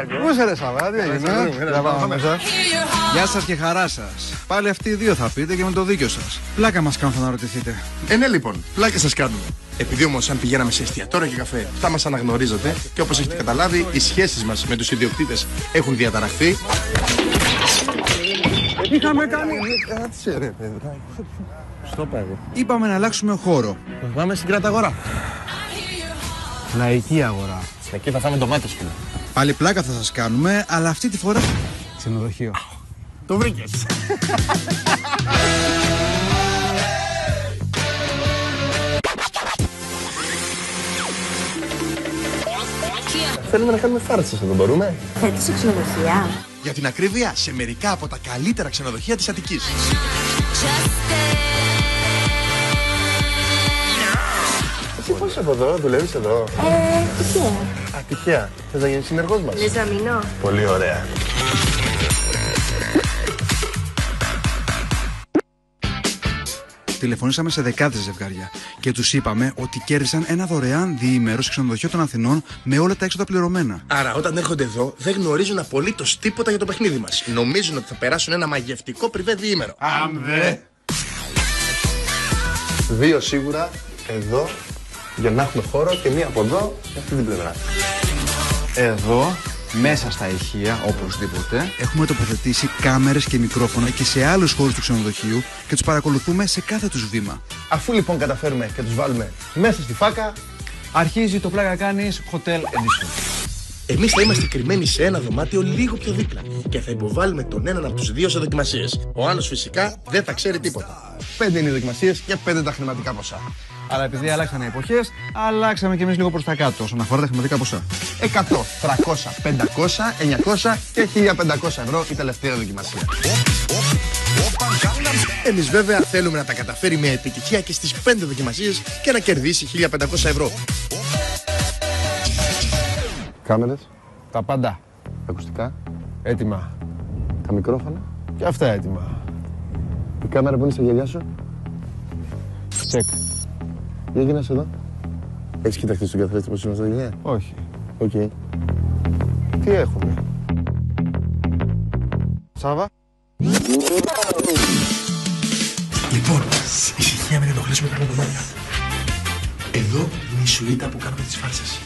Πού είσαι ρε Σάβα, τι έγινε? Για πάμε μέσα. Γεια σας και χαρά σας. Πάλι αυτοί οι δύο θα πείτε και με το δίκιο σας. Πλάκα μας κάνουν, θα αναρωτηθείτε. Ναι, λοιπόν, πλάκα σας κάνουμε. Επειδή όμως αν πηγαίναμε σε εστιατόριο και καφέ θα μας αναγνωρίζετε και όπως έχετε καταλάβει οι σχέσεις μας με τους ιδιοκτήτες έχουν διαταραχθεί. Είχαμε κάνει... Κάτσε ρε παιδρά. Στο πάγω. Είπαμε να αλλάξουμε χώρο. Πάμε στην Κράταγορά. Λαϊκή αγορά. Εκεί θα φάμε ντομάτες φίλε. Πάλι πλάκα θα σας κάνουμε, αλλά αυτή τη φορά... Ξενοδοχείο. Το βρήκες. Θέλουμε να κάνουμε φάρσες εδώ, μπορούμε? Θέλετε σε ξενοδοχεία? Για την ακρίβεια, σε μερικά από τα καλύτερα ξενοδοχεία της Αττικής. Εσύ πώς από εδώ, δουλεύεις εδώ? Τυχαία. Α, τυχαία. Θες να γίνεις συνεργός μας? Λες να μείνω? Πολύ ωραία. Τηλεφωνήσαμε σε δεκάδες ζευγάρια και τους είπαμε ότι κέρδισαν ένα δωρεάν διήμερο σε ξενοδοχείο των Αθηνών με όλα τα έξοδα πληρωμένα. Άρα, όταν έρχονται εδώ, δεν γνωρίζουν απολύτως τίποτα για το παιχνίδι μας. Νομίζουν ότι θα περάσουν ένα μαγευτικό πριβέ διήμερο. Αμδε. 2 σίγουρα εδώ για να έχουμε χώρο και μία από εδώ και αυτή την πλευρά. Εδώ, μέσα στα ηχεία, οπωσδήποτε. Έχουμε τοποθετήσει κάμερες και μικρόφωνα και σε άλλους χώρους του ξενοδοχείου και τους παρακολουθούμε σε κάθε τους βήμα. Αφού λοιπόν καταφέρουμε και τους βάλουμε μέσα στη φάκα, Αρχίζει το πλάκα κάνεις Hotel Edition. εμείς θα είμαστε κρυμμένοι σε ένα δωμάτιο λίγο πιο δίπλα και θα υποβάλουμε τον έναν από τους δύο σε δοκιμασίες. Ο άλλος φυσικά δεν θα ξέρει τίποτα. 5 είναι οι δοκιμασίες και 5 τα χρηματικά ποσά. Αλλά επειδή αλλάξαν οι εποχές, αλλάξαμε κι εμείς λίγο προς τα κάτω όσον αφορά τα χρηματικά ποσά. 100, 300, 500, 900 και 1500 ευρώ η τελευταία δοκιμασία. Εμείς βέβαια θέλουμε να τα καταφέρει με επιτυχία και στις 5 δοκιμασίες και να κερδίσει 1500 ευρώ. Κάμερες. Τα πάντα. Ακουστικά, Έτοιμα. τα μικρόφωνα, Και αυτά έτοιμα. η κάμερα που είναι στα γυαλιά σου. Τσεκ. Για γίνεσαι εδώ. Έχεις κοιταχτεί στον καθρέφτη πως είναι στα γυαλιά? Όχι. Οκ. Τι έχουμε? Σάβα. Λοιπόν, ησυχία μην ενοχλήσουμε τα δωμάτια. Εδώ είναι η σουίτα που κάνουμε τις φάρσες.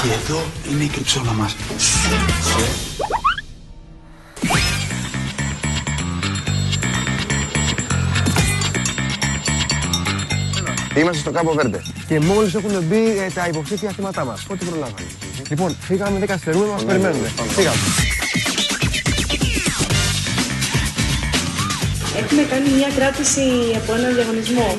Και εδώ είναι η κρυψώνα μας. Είμαστε στο Κάπο Βέρντε. Και μόλις έχουν μπει τα υποψήφια θύματά μας. Πότε προλάβανε? Λοιπόν, φύγαμε 10 στερούμε, μας περιμένουν. Φύγαμε. Έχουμε κάνει μια κράτηση από έναν διαγωνισμό.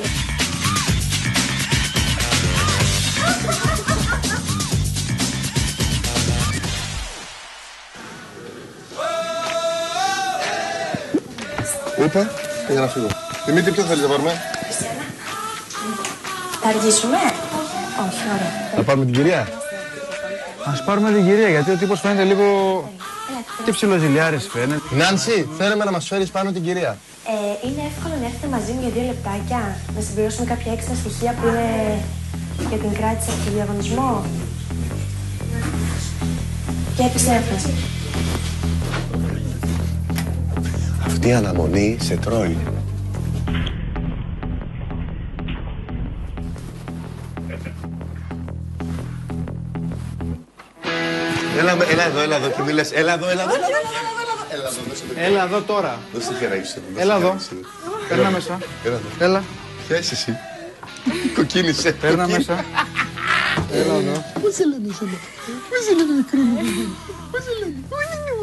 Ούπα, για να φύγω. Δημήτρη, ποιο θέλεις να πάρουμε? Θα αργήσουμε? Όχι, ωραία. Να πάρουμε την κυρία. Ας πάρουμε την κυρία, γιατί ο τύπος φαίνεται λίγο... Τι ψιλοζηλιάρης φαίνεται. Νάνση, θέλουμε να μας φέρεις πάνω την κυρία. Είναι εύκολο να έρθετε μαζί μου για 2 λεπτάκια, να συμπληρώσουμε κάποια έξτρα στοιχεία που είναι για την κράτηση από το διαγωνισμό. Και επιστρέφω. Αυτή η αναμονή σε τρώει. Έλα εδώ και μη λες, έλα εδώ. Έλα εδώ τώρα. Δώσε τη χεράκι σου. Έλα εδώ. Παίρνα μέσα. Έλα. Ποια είσαι εσύ? Κοκκίνησε. Παίρνα μέσα. Έλα εδώ. Πώς σε λένε εσένα? Πώς σε λένε μικρό μου? Πώς σε λένε?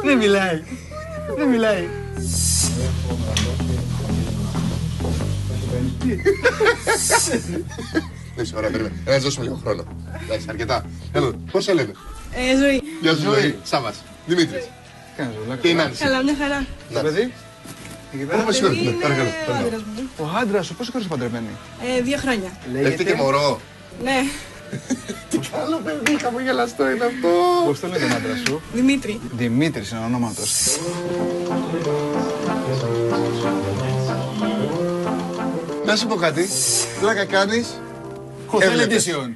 Δεν μιλάει. Δεν μιλάει. Εντάξει, ωραία, περίμενε. Να της δώσουμε λίγο χρόνο. Εντάξει, αρκετά. Έλα, πώς σε λένε? Ζωή. Γεια σου, Ζωή. Σάββας. Δημήτρης. Κάνεις Και η Νάνση. Καλά, μια χαρά. Το παιδί. Εκεί πέρα. Όπως συγχωρείτε. Είναι Παρακαλώ. ο άντρας μου. Ο άντρας σου, πόσο καιρό είσαι παντρεμένη? 2 χρόνια. Έχετε και μωρό. Ναι, Τι άλλο παιδί, χαμογελαστό είναι αυτό. Πώς το λέει τον άντρα σου? Δημήτρη. Δημήτρης είναι ο ονόματος. Να σου πω κάτι. Πλάκα κάνεις. Hotel Έβλεπες. Edition.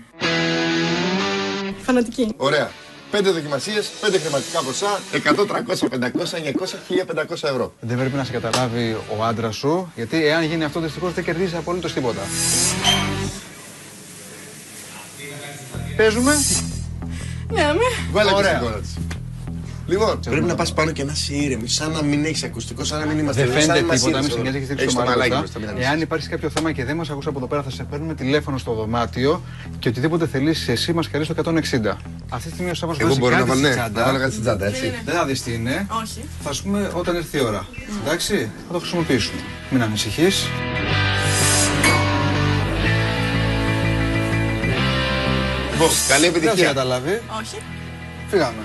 Φανατική. Ωραία. 5 δοκιμασίες, 5 χρηματικά ποσά, 100, 300, 500, 900, 1500 ευρώ. Δεν πρέπει να σε καταλάβει ο άντρας σου, γιατί εάν γίνει αυτό δυστυχώς δεν κερδίζει απολύτως τίποτα. Παίζουμε. Ναι, Βάλε και Ωραία. στην κόρα της. Λοιπόν, πρέπει να πας πάνω και να είσαι ήρεμη, σαν να μην έχεις ακουστικό, σαν να μην είμαστε Δεν εδώ, σαν να φαίνεται είμαστε τίποτα, μην εδώ. σε νοιάζει, έχεις Έχεις δείξει το το μαλάκι μαλάκι μπροστά, μην μπροστά. ανησυχείς. Εάν υπάρχει κάποιο θέμα και δεν μας ακούς από εδώ πέρα, θα σε παίρνουμε τηλέφωνο στο δωμάτιο και οτιδήποτε θελήσεις εσύ μας καλείς στο 160. Αυτή τη στιγμή ο Σάββας Εγώ βάζει μπορώ να κάτι βάλω, στην ναι, τσάντα. να βάλω κάτι στην τσάντα, έτσι. Δεν θα δεις τι είναι. Όχι. Θα σου πούμε όταν έρθει η ώρα. Εντάξει, θα το χρησιμοποιήσουμε. Μην ανησυχείς. Λοιπόν, καλή Δεν θα σε επιτυχία. καταλάβει. Όχι. Φύγαμε.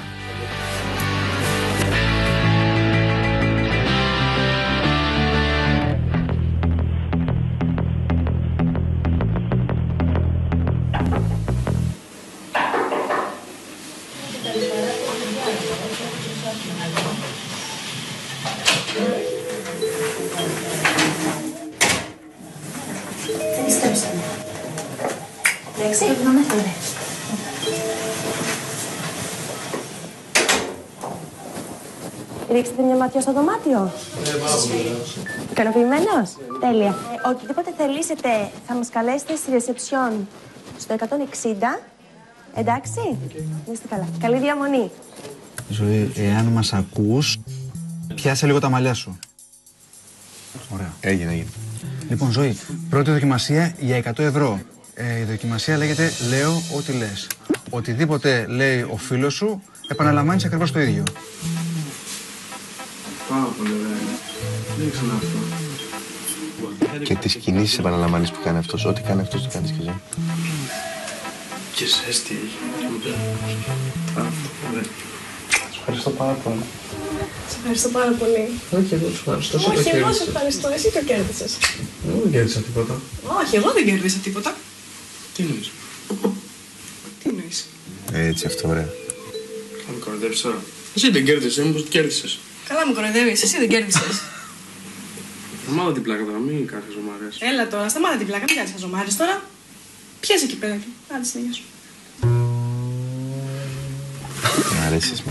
Επιστρέψτε με. Εντάξει, να με θέλετε. Ρίξτε μια ματιά στο δωμάτιο. Ικανοποιημένος. Τέλεια. Οτιδήποτε θελήσετε θα μας καλέσετε στη ρεσεψιόν στο 160. Εντάξει. Είστε καλά. Καλή διαμονή. Ζωή, εάν μας ακούς, πιάσε λίγο τα μαλλιά σου. Ωραία. Έγινε. Λοιπόν, Ζωή, πρώτη δοκιμασία για 100 ευρώ. Η δοκιμασία λέγεται «Λέω ό,τι λες». Οτιδήποτε λέει ο φίλος σου, επαναλαμβάνεις ακριβώς το ίδιο. Πάρα πολύ ωραία. Δεν ήξερα αυτό. Και τις κινήσεις επαναλαμβάνεις που κάνει αυτός, ό,τι κάνει αυτός το κάνεις και εσύ. Και ζέστη έχει. Ωραία. Σου ευχαριστώ πάρα πολύ. Σε ευχαριστώ πάρα πολύ. Όχι, εγώ σου ευχαριστώ. Όχι, εγώ σε ευχαριστώ. Εσύ το κέρδισες. Εγώ δεν κέρδισα τίποτα. Όχι, εγώ δεν κέρδισα τίποτα. Τι εννοείς? Τι εννοείς? Έτσι, αυτό ωραία. Θα με κοροϊδεύεις τώρα. Εσύ δεν κέρδισες, μήπως κέρδισες. Καλά μου κοροϊδεύεις. Εσύ δεν κέρδισες. Σταμάτα την πλάκα τώρα, μην κάνεις χαζομάρες. Έλα τώρα, σταμάτα την πλάκα, μην κάνεις χαζομάρες τώρα. Πιέσαι εκεί πέρα. Άντε συνέχεια σου. Μ' αρέσεις,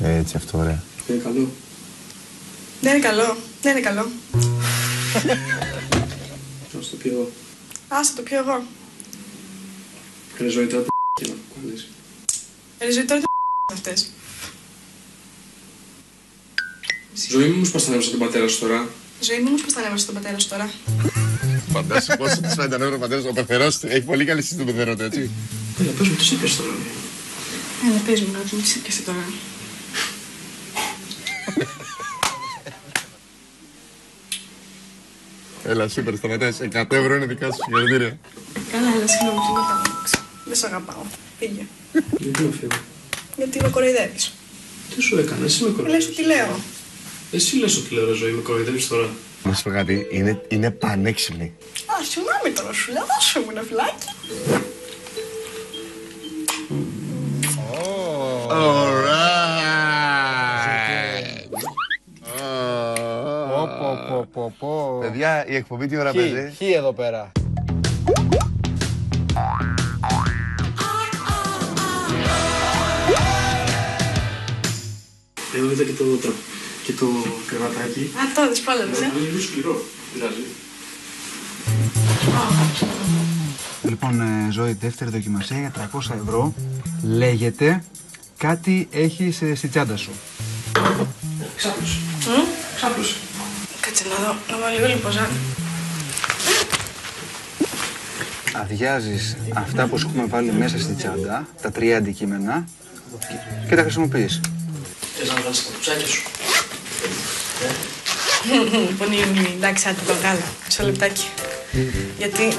ωραία. Έτσι, αυτό ωραία. Είναι καλό. Δεν είναι καλό. Δεν είναι καλό. Θα σου το πει εγώ. Άσε το πιω εγώ. Καλή ζωή τώρα τι να κάνεις. Ζωή τώρα τι αυτές. Ζωή μου, πώς θα ανέβασα τον πατέρα σου τώρα. Ζωή μου, πώς θα ανέβασε τον πατέρα σου τώρα. Φαντάσου πόσο της φαίνεται ανέβρε ο πατέρας, ο πεθερός του. Έχει πολύ καλή σύστηση τον πεθερό του, έτσι. Έλα, πες μου, τι είπες τώρα. Έλα, πες μου να δούμε τι είσαι τώρα. Έλα, σούπερ, σταματάς. 100 ευρώ είναι δικά σου, συγχαρητήρια. Καλά, έλα, συγγνώμη, δεν σ' αγαπάω. Πήγε. Γιατί να φύγω. Γιατί με κοροϊδεύεις. Τι σου έκανα, εσύ με Λες κοροϊδεύεις. ότι λέω. Εσύ λες ότι λέω ρε Ζωή, με κοροϊδεύεις τώρα. Να σου πω κάτι, είναι πανέξυπνη. Α, συγγνώμη τώρα σου λέω, δώσε μου ένα φυλάκι. Παιδιά, η εκπομπή τι ώρα παίζει. Χ εδώ πέρα. Εγώ είδα και το κρεβατάκι. Α, τώρα δεν σπάλαβες, Είναι λίγο σκληρό. Πειράζει. Λοιπόν, Ζωή, δεύτερη δοκιμασία για 300 ευρώ. Λέγεται «Κάτι έχεις στη τσάντα σου». Ξάπλωσε. Ξάπλωσε. Κάτσε να δω, να βάλω λίγο λιποζά. Αδειάζεις αυτά που σου έχουμε βάλει μέσα στη τσάντα, τα 3 αντικείμενα, και τα χρησιμοποιείς. Θες να βάλεις τα πουτσάκια σου. Πονή, εντάξει, άντε το βγάλω. Μισό λεπτάκι. Γιατί...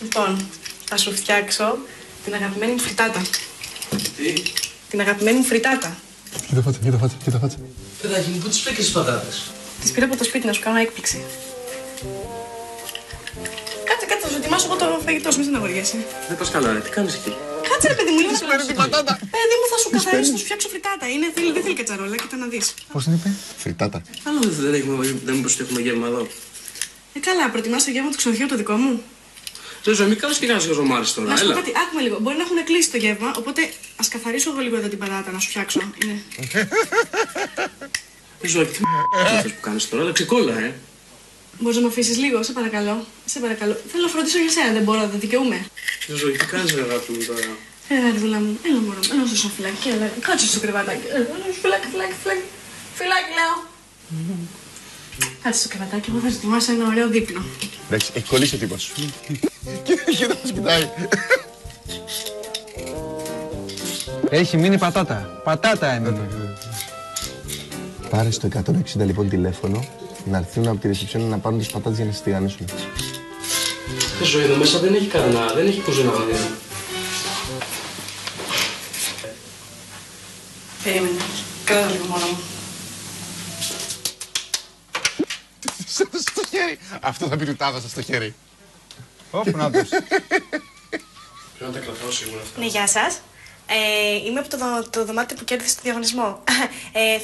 Λοιπόν, θα σου φτιάξω την αγαπημένη μου φριτάτα. Τι. Την αγαπημένη μου φριτάτα. Κοίτα φάτσα. Παιδάκι μου, πού τις πήκες τις πατάτες. Τις πήρα από το σπίτι να σου κάνω έκπληξη. Κάτσε, θα σου ετοιμάσω εγώ το φαγητό σου, μην στεναχωριέσαι. Δεν πας καλά, ρε, τι κάνεις εκεί. Κάτσε ρε παιδί μου, λίγο να Παίρνει την πατάτα. Παιδί μου, θα σου καθαρίσω, θα σου φτιάξω φριτάτα. Δεν θέλει κατσαρόλα, κοίτα να δεις. Πώς την είπε? Φριτάτα. Άλλο δεν μου έχουμε γεύμα εδώ. Καλά, προτιμάς το γεύμα του ξενοδοχείου το δικό μου. Ζωή, μην κάνεις και κάνεις χαζομάρες τώρα. Να σου πω Έλα. κάτι, άκουμε λίγο. Μπορεί να έχουν κλείσει το γεύμα, οπότε ας καθαρίσω εγώ λίγο εδώ την πατάτα να σου φτιάξω. Είναι. Ζωή, τι μ***** που κάνεις τώρα, αλλά ξεκόλα, Μπορείς να με αφήσεις λίγο, σε παρακαλώ. Σε παρακαλώ. Θέλω να φροντίσω για σένα, δεν μπορώ, δεν δικαιούμαι. Ζωή, τι κάνεις ρε αγάπη μου τώρα. Έλα, δουλά μου, έλα μωρό μου, έλα στο σοφυλάκι, έλα. Κάτσε στο κρεβατάκι. Φυλάκι, λέω. Κάτσε στο κρεβατάκι, εγώ θα σου ετοιμάσω ένα ωραίο δείπνο. Εντάξει, έχει κολλήσει ο τύπος. Και δεν μας κοιτάει. Έχει μείνει πατάτα. Πατάτα έμεινε. Πάρε στο 160 λοιπόν τηλέφωνο να έρθουν από τη ρεσεψιόν να πάρουν τις πατάτες για να τις τηγανίσουν. Ζωή, εδώ μέσα δεν έχει κανένα, δεν έχει κουζίνα βαδία. Περίμενε. Κράτα λίγο μόνο μου. Στο χέρι. Αυτό θα πει του τάδα στο χέρι. Όπου να τους. Πρέπει να τα κρατάω σίγουρα αυτά. Ναι, γεια σας. Είμαι από το δωμάτιο που κέρδισε το διαγωνισμό.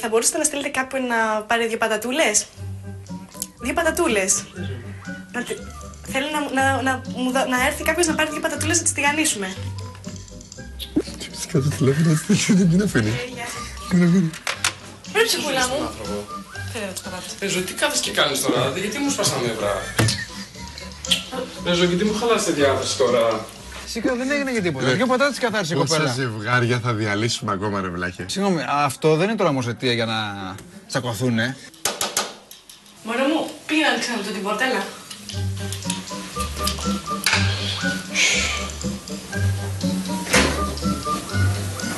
Θα μπορούσατε να στείλετε κάποιον να πάρει 2 πατατούλες. 2 πατατούλες. Θέλω να έρθει κάποιος να πάρει 2 πατατούλες να τις τηγανίσουμε. Σκάτω τηλέφωνο, δεν αφήνει. Ρε ψυχούλα μου. Φέρε τις πατάτες. Ζωή, τι κάθεσαι και κάνεις τώρα, γιατί μου σπάς τα νεύρα. Ζωή, γιατί μου χαλάς τη διάθεση τώρα. Σίγουρα δεν έγινε για τίποτα. 2 πατάτες καθάρισε η Πόσα κοπέλα. ζευγάρια θα διαλύσουμε ακόμα ρε βλάχε. Συγγνώμη, αυτό δεν είναι τώρα όμως αιτία για να τσακωθούνε. Μωρό μου, πήγα να ξαναδώ την πόρτα, έλα.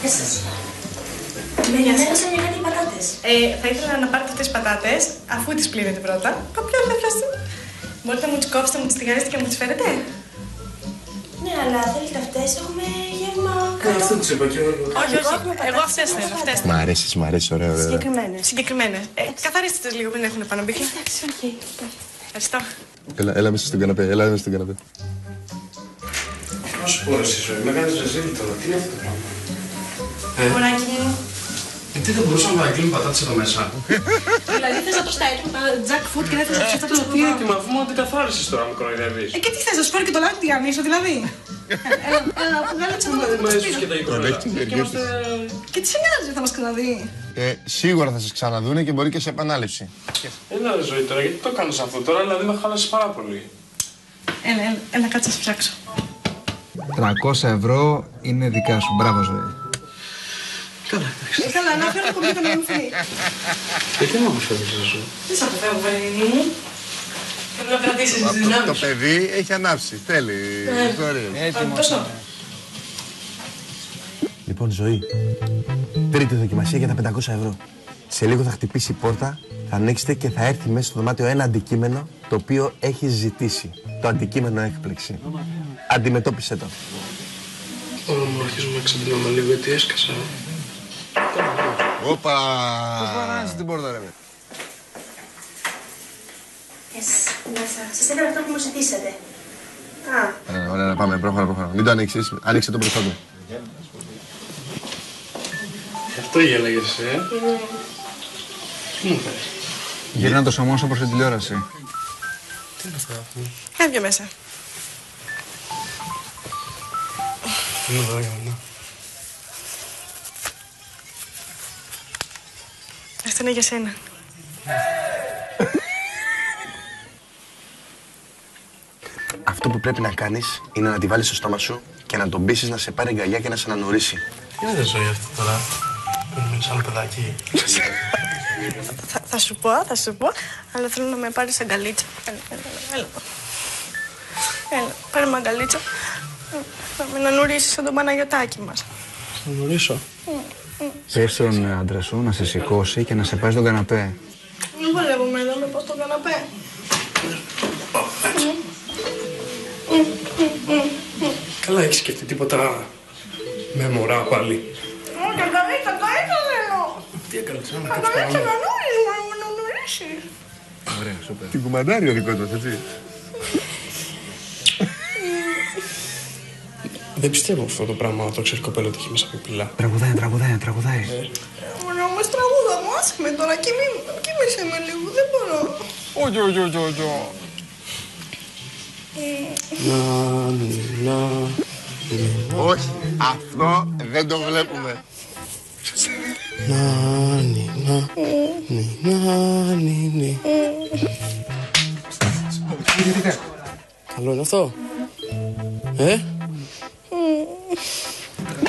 Γεια σας. Περιμένωσα για κάτι πατάτες. Θα ήθελα να πάρετε 3 πατάτες, αφού τις πλύνετε πρώτα. Κάποια δεν φραστεί. Μπορείτε να μου τις κόψετε, να μου τις τηγανίσετε και να μου τις φέρετε. Ναι, αλλά θέλετε αυτές, έχουμε γεύμα Αυτό της είπα και εγώ. Όχι, εγώ αυτές θέλω, αυτές. Μ' αρέσει, ωραία. Συγκεκριμένες. Καθαρίστε τις λίγο πριν έχουν πάνω μπήχη. Εντάξει, οκ. Ευχαριστώ. Έλα μέσα στον καναπέ, έλα μέσα στον καναπέ. Να σου πω ρε εσύ Ζωή, με κάνεις ρεζίλη τώρα, τι είναι αυτό το πράγμα. Μωράκι μου. Γιατί δεν μπορούσαμε να αγγείλουμε πατάτες εδώ μέσα. Δηλαδή θες να το στα έτοιμα τα junk food και δεν θες να τους αυτά το Τι λεπτό. έτοιμα, αφού μόνο την καθάρισες τώρα, με κοροϊδεύεις. Και τι θες, να σου φέρω και το λάδι τη τηγανίσω, δηλαδή. Έλα, γάλατσα μου, Μα ίσως και τα Έχει τις 20. ενεργείες της. και τι σε νοιάζει, θα μας ξαναδεί. Σίγουρα θα σας ξαναδούνε και μπορεί και σε επανάληψη. Έλα ρε Ζωή τώρα, γιατί το κάνεις αυτό τώρα, δηλαδή με χάλασες πάρα πολύ. Έλα, κάτσε να σου φτιάξω. 300 ευρώ είναι δικά σου. Μπράβο, Ζωή. Καλά, εντάξει. Καλά, να φέρω το κομπίτα να μην φύγει. Γιατί να μου φέρεις ρε Ζωή. Τι σ' αποφεύγω, Βαρινή μου. Θέλω να κρατήσεις τις Το δυνάμεις. παιδί έχει ανάψει, θέλει ιστορίες. Έτοιμο. Τόσο. Λοιπόν, Ζωή, τρίτη δοκιμασία για τα 500 ευρώ. Σε λίγο θα χτυπήσει η πόρτα, θα ανοίξετε και θα έρθει μέσα στο δωμάτιο ένα αντικείμενο το οποίο έχεις ζητήσει. Το αντικείμενο έκπληξη. Αντιμετώπισε το. Τώρα μου αρχίζουμε να ξεντρώνουμε λίγο γιατί έσκασα. Όπα! Πώς παράνεσαι την πόρτα, ρε. Σας έφερα αυτό που μου ζητήσατε. Ωραία, πάμε, προχώρα. Μην το ανοίξεις, ανοίξε το μπροστά του. Αυτό γέλαγες, Τι μου φέρεις. Γυρνά το σωμό σου προς την τηλεόραση. Τι είναι αυτά. Έβγαινε μέσα. Είναι εδώ για μένα. Αυτό είναι για σένα. Αυτό που πρέπει να κάνεις είναι να τη βάλεις στο στόμα σου και να τον πείσεις να σε πάρει αγκαλιά και να σε ανανουρίσει. Τι είναι Ζωή αυτό τώρα. Πρέπει σαν παιδάκι. Θα σου πω, αλλά θέλω να με πάρεις αγκαλίτσα. Έλα. Έλα, πάρε με αγκαλίτσα. Να με ανανουρίσεις σαν τον Παναγιωτάκη μας. Θα γνωρίσω. Πες στον άντρα σου να σε σηκώσει και να σε πάει στον καναπέ. Δεν βολεύομαι εδώ, με πάω στον καναπέ. Καλά, έχεις σκεφτεί τίποτα με μωρά πάλι. Όχι, αγκαλίτσα θέλω. Τι έκανες, να Αγκαλίτσα, κάτσεις πάνω. ανανούριση, να με ανανουρίσεις. Ωραία, σούπερ. Την κουμαντάρει ο δικός μας, έτσι. Δεν πιστεύω αυτό το πράγμα, το ξέρει κοπέλα ότι έχει μέσα πιπίλα. Τραγουδάει. Ωραία, όμως τραγούδα μου, άσε με τώρα, κοιμήσε με λίγο, δεν μπορώ. Όχι, αυτό δεν το βλέπουμε. Καλό είναι αυτό.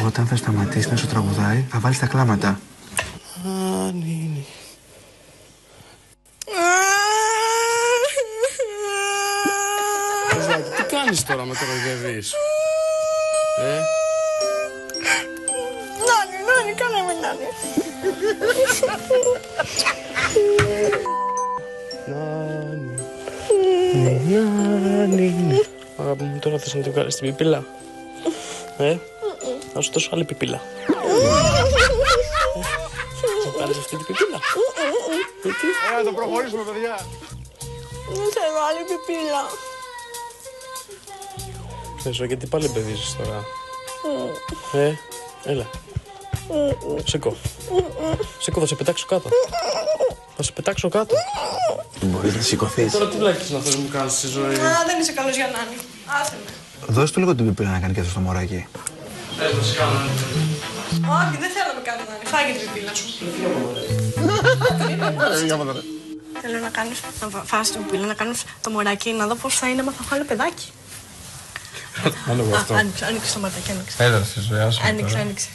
Όταν θα σταματήσει να σου τραγουδάει, θα βάλεις τα κλάματα. Τι κάνεις τώρα, με κοροϊδεύεις? Νάνι, κάνε με Νάνι. Αγάπη μου, τώρα θες να το κάνεις την πιπίλα? Να σου δώσω άλλη πιπίλα. Θα κάνεις αυτή την πιπίλα? Το προχωρήσουμε, παιδιά. Δεν θέλω άλλη πιπίλα. Θες, γιατί πάλι μπεδίζεις τώρα? Έλα. Σήκω. Σήκω, θα σε πετάξω κάτω. Θα σε πετάξω κάτω. Μπορείς να σηκωθείς. Τώρα τι βλάκεις να θες μου κάνεις στη ζωή? Α, δεν είσαι καλός για Νάνι. Άσε με. Δώσ' του λίγο την πιπίλα να κάνει και αυτό στο μωράκι. Θα σε κάνω. Όχι, δεν θέλω να με κάνει Νάνι. Φάγε την πιπίλα σου. Θέλω να κάνεις, να φας την πιπίλα, να κάνεις το μωράκι, να δω πώς θα είναι, μα θα βγάλω παιδάκι. Άλλο αυτό. Άνοιξε το ματάκι, άνοιξε. Έλα στη ζωή, άσε με τώρα. Άνοιξε.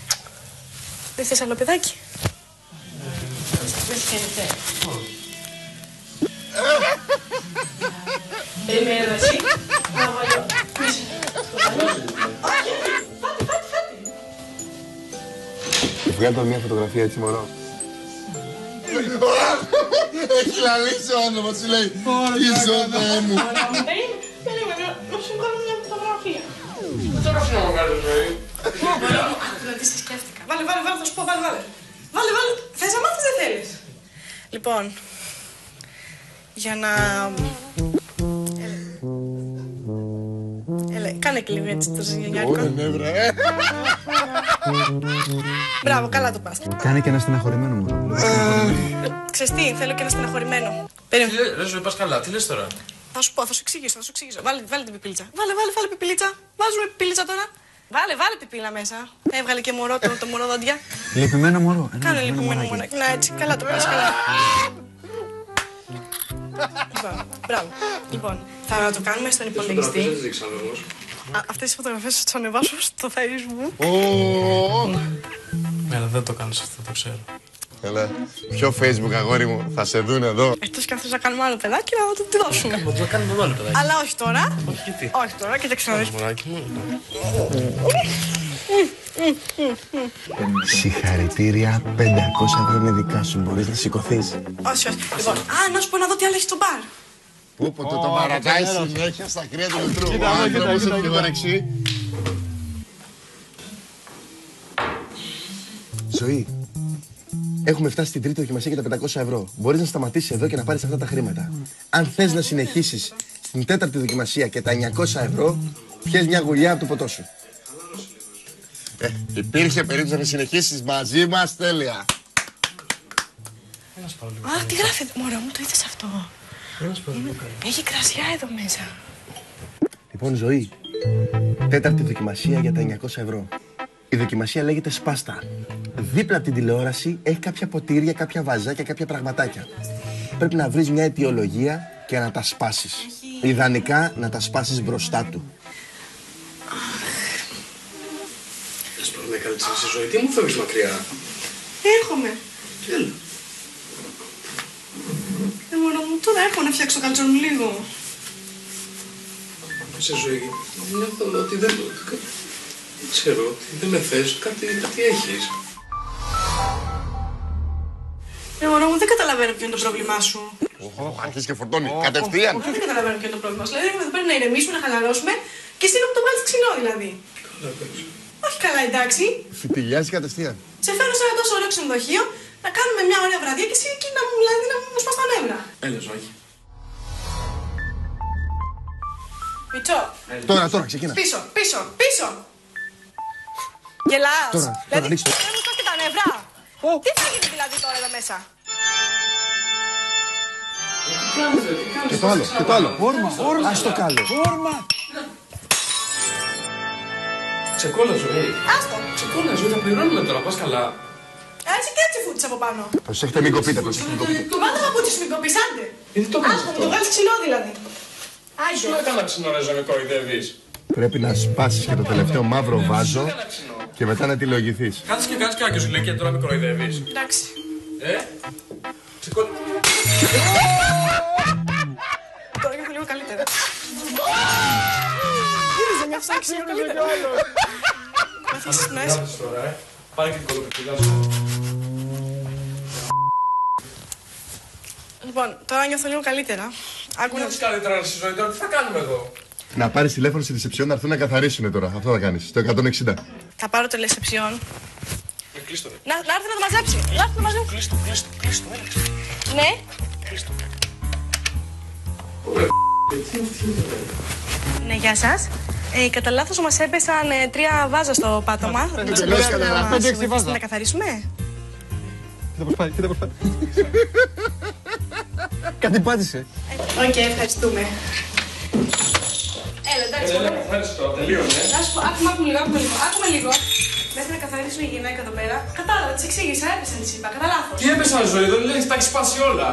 Δεν θες άλλο παιδάκι? Δεν θέλετε. Δεν είμαι έδραση. Να βάλω πίσω. Βγάλε μια φωτογραφία έτσι, μωρό. Έχει λαλήσει ο άνθρωπος, σου λέει. Τι ζωή μου. Περίμενε, να σου βγάλω μια φωτογραφία. Τώρα αφήνω να κάνεις ζωή. Δηλαδή σε σκέφτηκα. Βάλε, θα σου πω, βάλε. Βάλε. Θες να μάθεις, δεν θέλεις? Λοιπόν, για να... Έλα, κάνε και λίγο έτσι το ζυγιανιάρικο. Μπράβο, καλά το πας. Κάνε και ένα στεναχωρημένο μου. Ξέρεις τι, θέλω και ένα στεναχωρημένο. Περίμενε. Ρε ζωή, πας καλά, τι λες τώρα? Θα σου πω, θα σου εξηγήσω. Βάλε την πιπίλιτσα. Βάλε πιπίλιτσα. Βάζουμε πιπίλιτσα τώρα. Βάλε πιπίλα μέσα. Έβγαλε και μωρό, το μωρό δόντια. Λυπημένο μωρό. Κάνε λυπημένο μωράκι. Να έτσι, καλά το πας, καλά. Μπράβο. Λοιπόν, θα το κάνουμε στον υπολογιστή. Αυτές τις φωτογραφίες θα τις ανεβάσω στο Facebook. Έλα, δεν το κάνεις αυτό, το ξέρω. Έλα, ποιο Facebook, αγόρι μου, θα σε δουν εδώ. Εκτός και αν θες να κάνουμε άλλο παιδάκι, να το τη δώσουμε. Μα το κάνουμε άλλο παιδάκι. Αλλά όχι τώρα. Όχι, γιατί? Όχι τώρα, κοίταξε να δεις. Μωράκι μου. Συγχαρητήρια, 500 ευρώ είναι δικά σου. Μπορείς να σηκωθείς. Όχι. Λοιπόν, να σου πω να δω τι άλλο έχει στο μπαρ. Πού το παρατάει συνέχεια στα κρύα του λουτρού. Ο άνθρωπος έχει όρεξη. Ζωή, έχουμε φτάσει στην τρίτη δοκιμασία για τα 500 ευρώ. Μπορείς να σταματήσεις εδώ και να πάρεις αυτά τα χρήματα. Αν θες να συνεχίσεις στην τέταρτη δοκιμασία και τα 900 ευρώ, πιες μια γουλιά από το ποτό σου. Υπήρχε περίπτωση να συνεχίσεις μαζί μας, τέλεια. Αχ, τι γράφει. Μωρό μου, το είδες αυτό. Έχει κρασιά εδώ μέσα. Λοιπόν, Ζωή, τέταρτη δοκιμασία για τα 900 ευρώ. Η δοκιμασία λέγεται σπάστα. Δίπλα από την τηλεόραση έχει κάποια ποτήρια, κάποια βαζάκια, κάποια πραγματάκια. Πρέπει να βρεις μια αιτιολογία και να τα σπάσεις. Ιδανικά να τα σπάσεις μπροστά του. Θες πρώτα να κάνεις στη ζωή, τι μου φεύγεις μακριά? Έρχομαι. Έλα. Μωρό μου, τώρα έρχομαι να φτιάξω το καλτσό μου λίγο. Σε ζωή, νιώθω ότι δεν ξέρω, ότι δεν με θες, κάτι έχεις. Μωρό μου, δεν καταλαβαίνω ποιο είναι το πρόβλημά σου. Αρχίζει και φορτώνει. Κατευθείαν. Δεν καταλαβαίνω ποιο είναι το πρόβλημά σου. Δηλαδή, πρέπει να ηρεμήσουμε, να χαλαρώσουμε και εσύ να μου το βάλεις ξινό δηλαδή. Καλά, παίξω. Όχι καλά, εντάξει. Φιτιλιάζει κατευθείαν. Σε φέρνω σε ένα τόσο ωραίο ξενοδοχείο να κάνουμε μια ωραία βραδιά και εσύ εκεί να μου σπάς τα νεύρα. Έλα, Ζωή. Μητσό. Τώρα, ξεκινά. Πίσω. Γελάς. Τώρα, Δηλαδή, ρίξτε. δεν μου και τα νευρά. Τι θα γίνει δηλαδή τώρα εδώ μέσα. Και το άλλο, και το άλλο. Όρμα. Ας το καλό. Ξεκόλα, ζωή. Άστο. Ξεκόλα, ζωή, θα πληρώνουμε τώρα, πας καλά. Έτσι και έτσι φούτης από πάνω. Προσέχετε, μην κοπείτε, προσέχετε, μην κοπείτε. Του βάλτε παπούτσις σου, μην κοπείς, άντε. Γιατί το κάνεις Άστο, αυτό? μου το βγάλεις ξυλό δηλαδή. Σου έκανα ξυνορέζα, με κοροϊδεύεις. Πρέπει να σπάσεις και το τελευταίο μαύρο βάζο και μετά να τη λογηθείς. Κάτσε και κάτσε και σου λέει και τώρα με κοροϊδεύεις. Εντάξει. Ξεκόλα. Τώρα νιώθω λίγο καλύτερα. Είδες, δεν νιώθεις άξιο λίγο καλύτερα. Μαθήσεις πνοές. Τώρα, πάρε και την κολοπεπίδα σου. Λοιπόν, τώρα νιώθω λίγο καλύτερα. Άκου να... Νιώθεις καλύτερα στη ζωή τώρα, τι θα κάνουμε εδώ? Να πάρεις τηλέφωνο στη ρεσεψιόν να έρθουν να καθαρίσουν τώρα. Αυτό θα κάνεις. Το 160. Θα πάρω το ρεσεψιόν. Κλείστο, ρε. Να έρθει να το μαζέψει. Να έρθει να μαζέψει. Κλείστο, έλεξε. Ναι. Ναι, γεια σας. Κατά λάθος μας έπεσαν 3 βάζα στο πάτωμα. Να καθαρίσουμε. Κοίτα πώς πάει, κοίτα πώς πάει. Κάτι πάτησε. Οκ, ευχαριστούμε. Έλα, εντάξει. Έλα, καθάρισε τώρα, τελείωνε. Να σου πω, άκουμε λίγο. Μέχρι να καθαρίσουν η γυναίκα εδώ πέρα. Κατάλαβα, της εξήγησα, έπεσαν της είπα, κατά λάθος. Τι έπεσαν, ζωή, δεν λες, τα έχεις σπάσει όλα.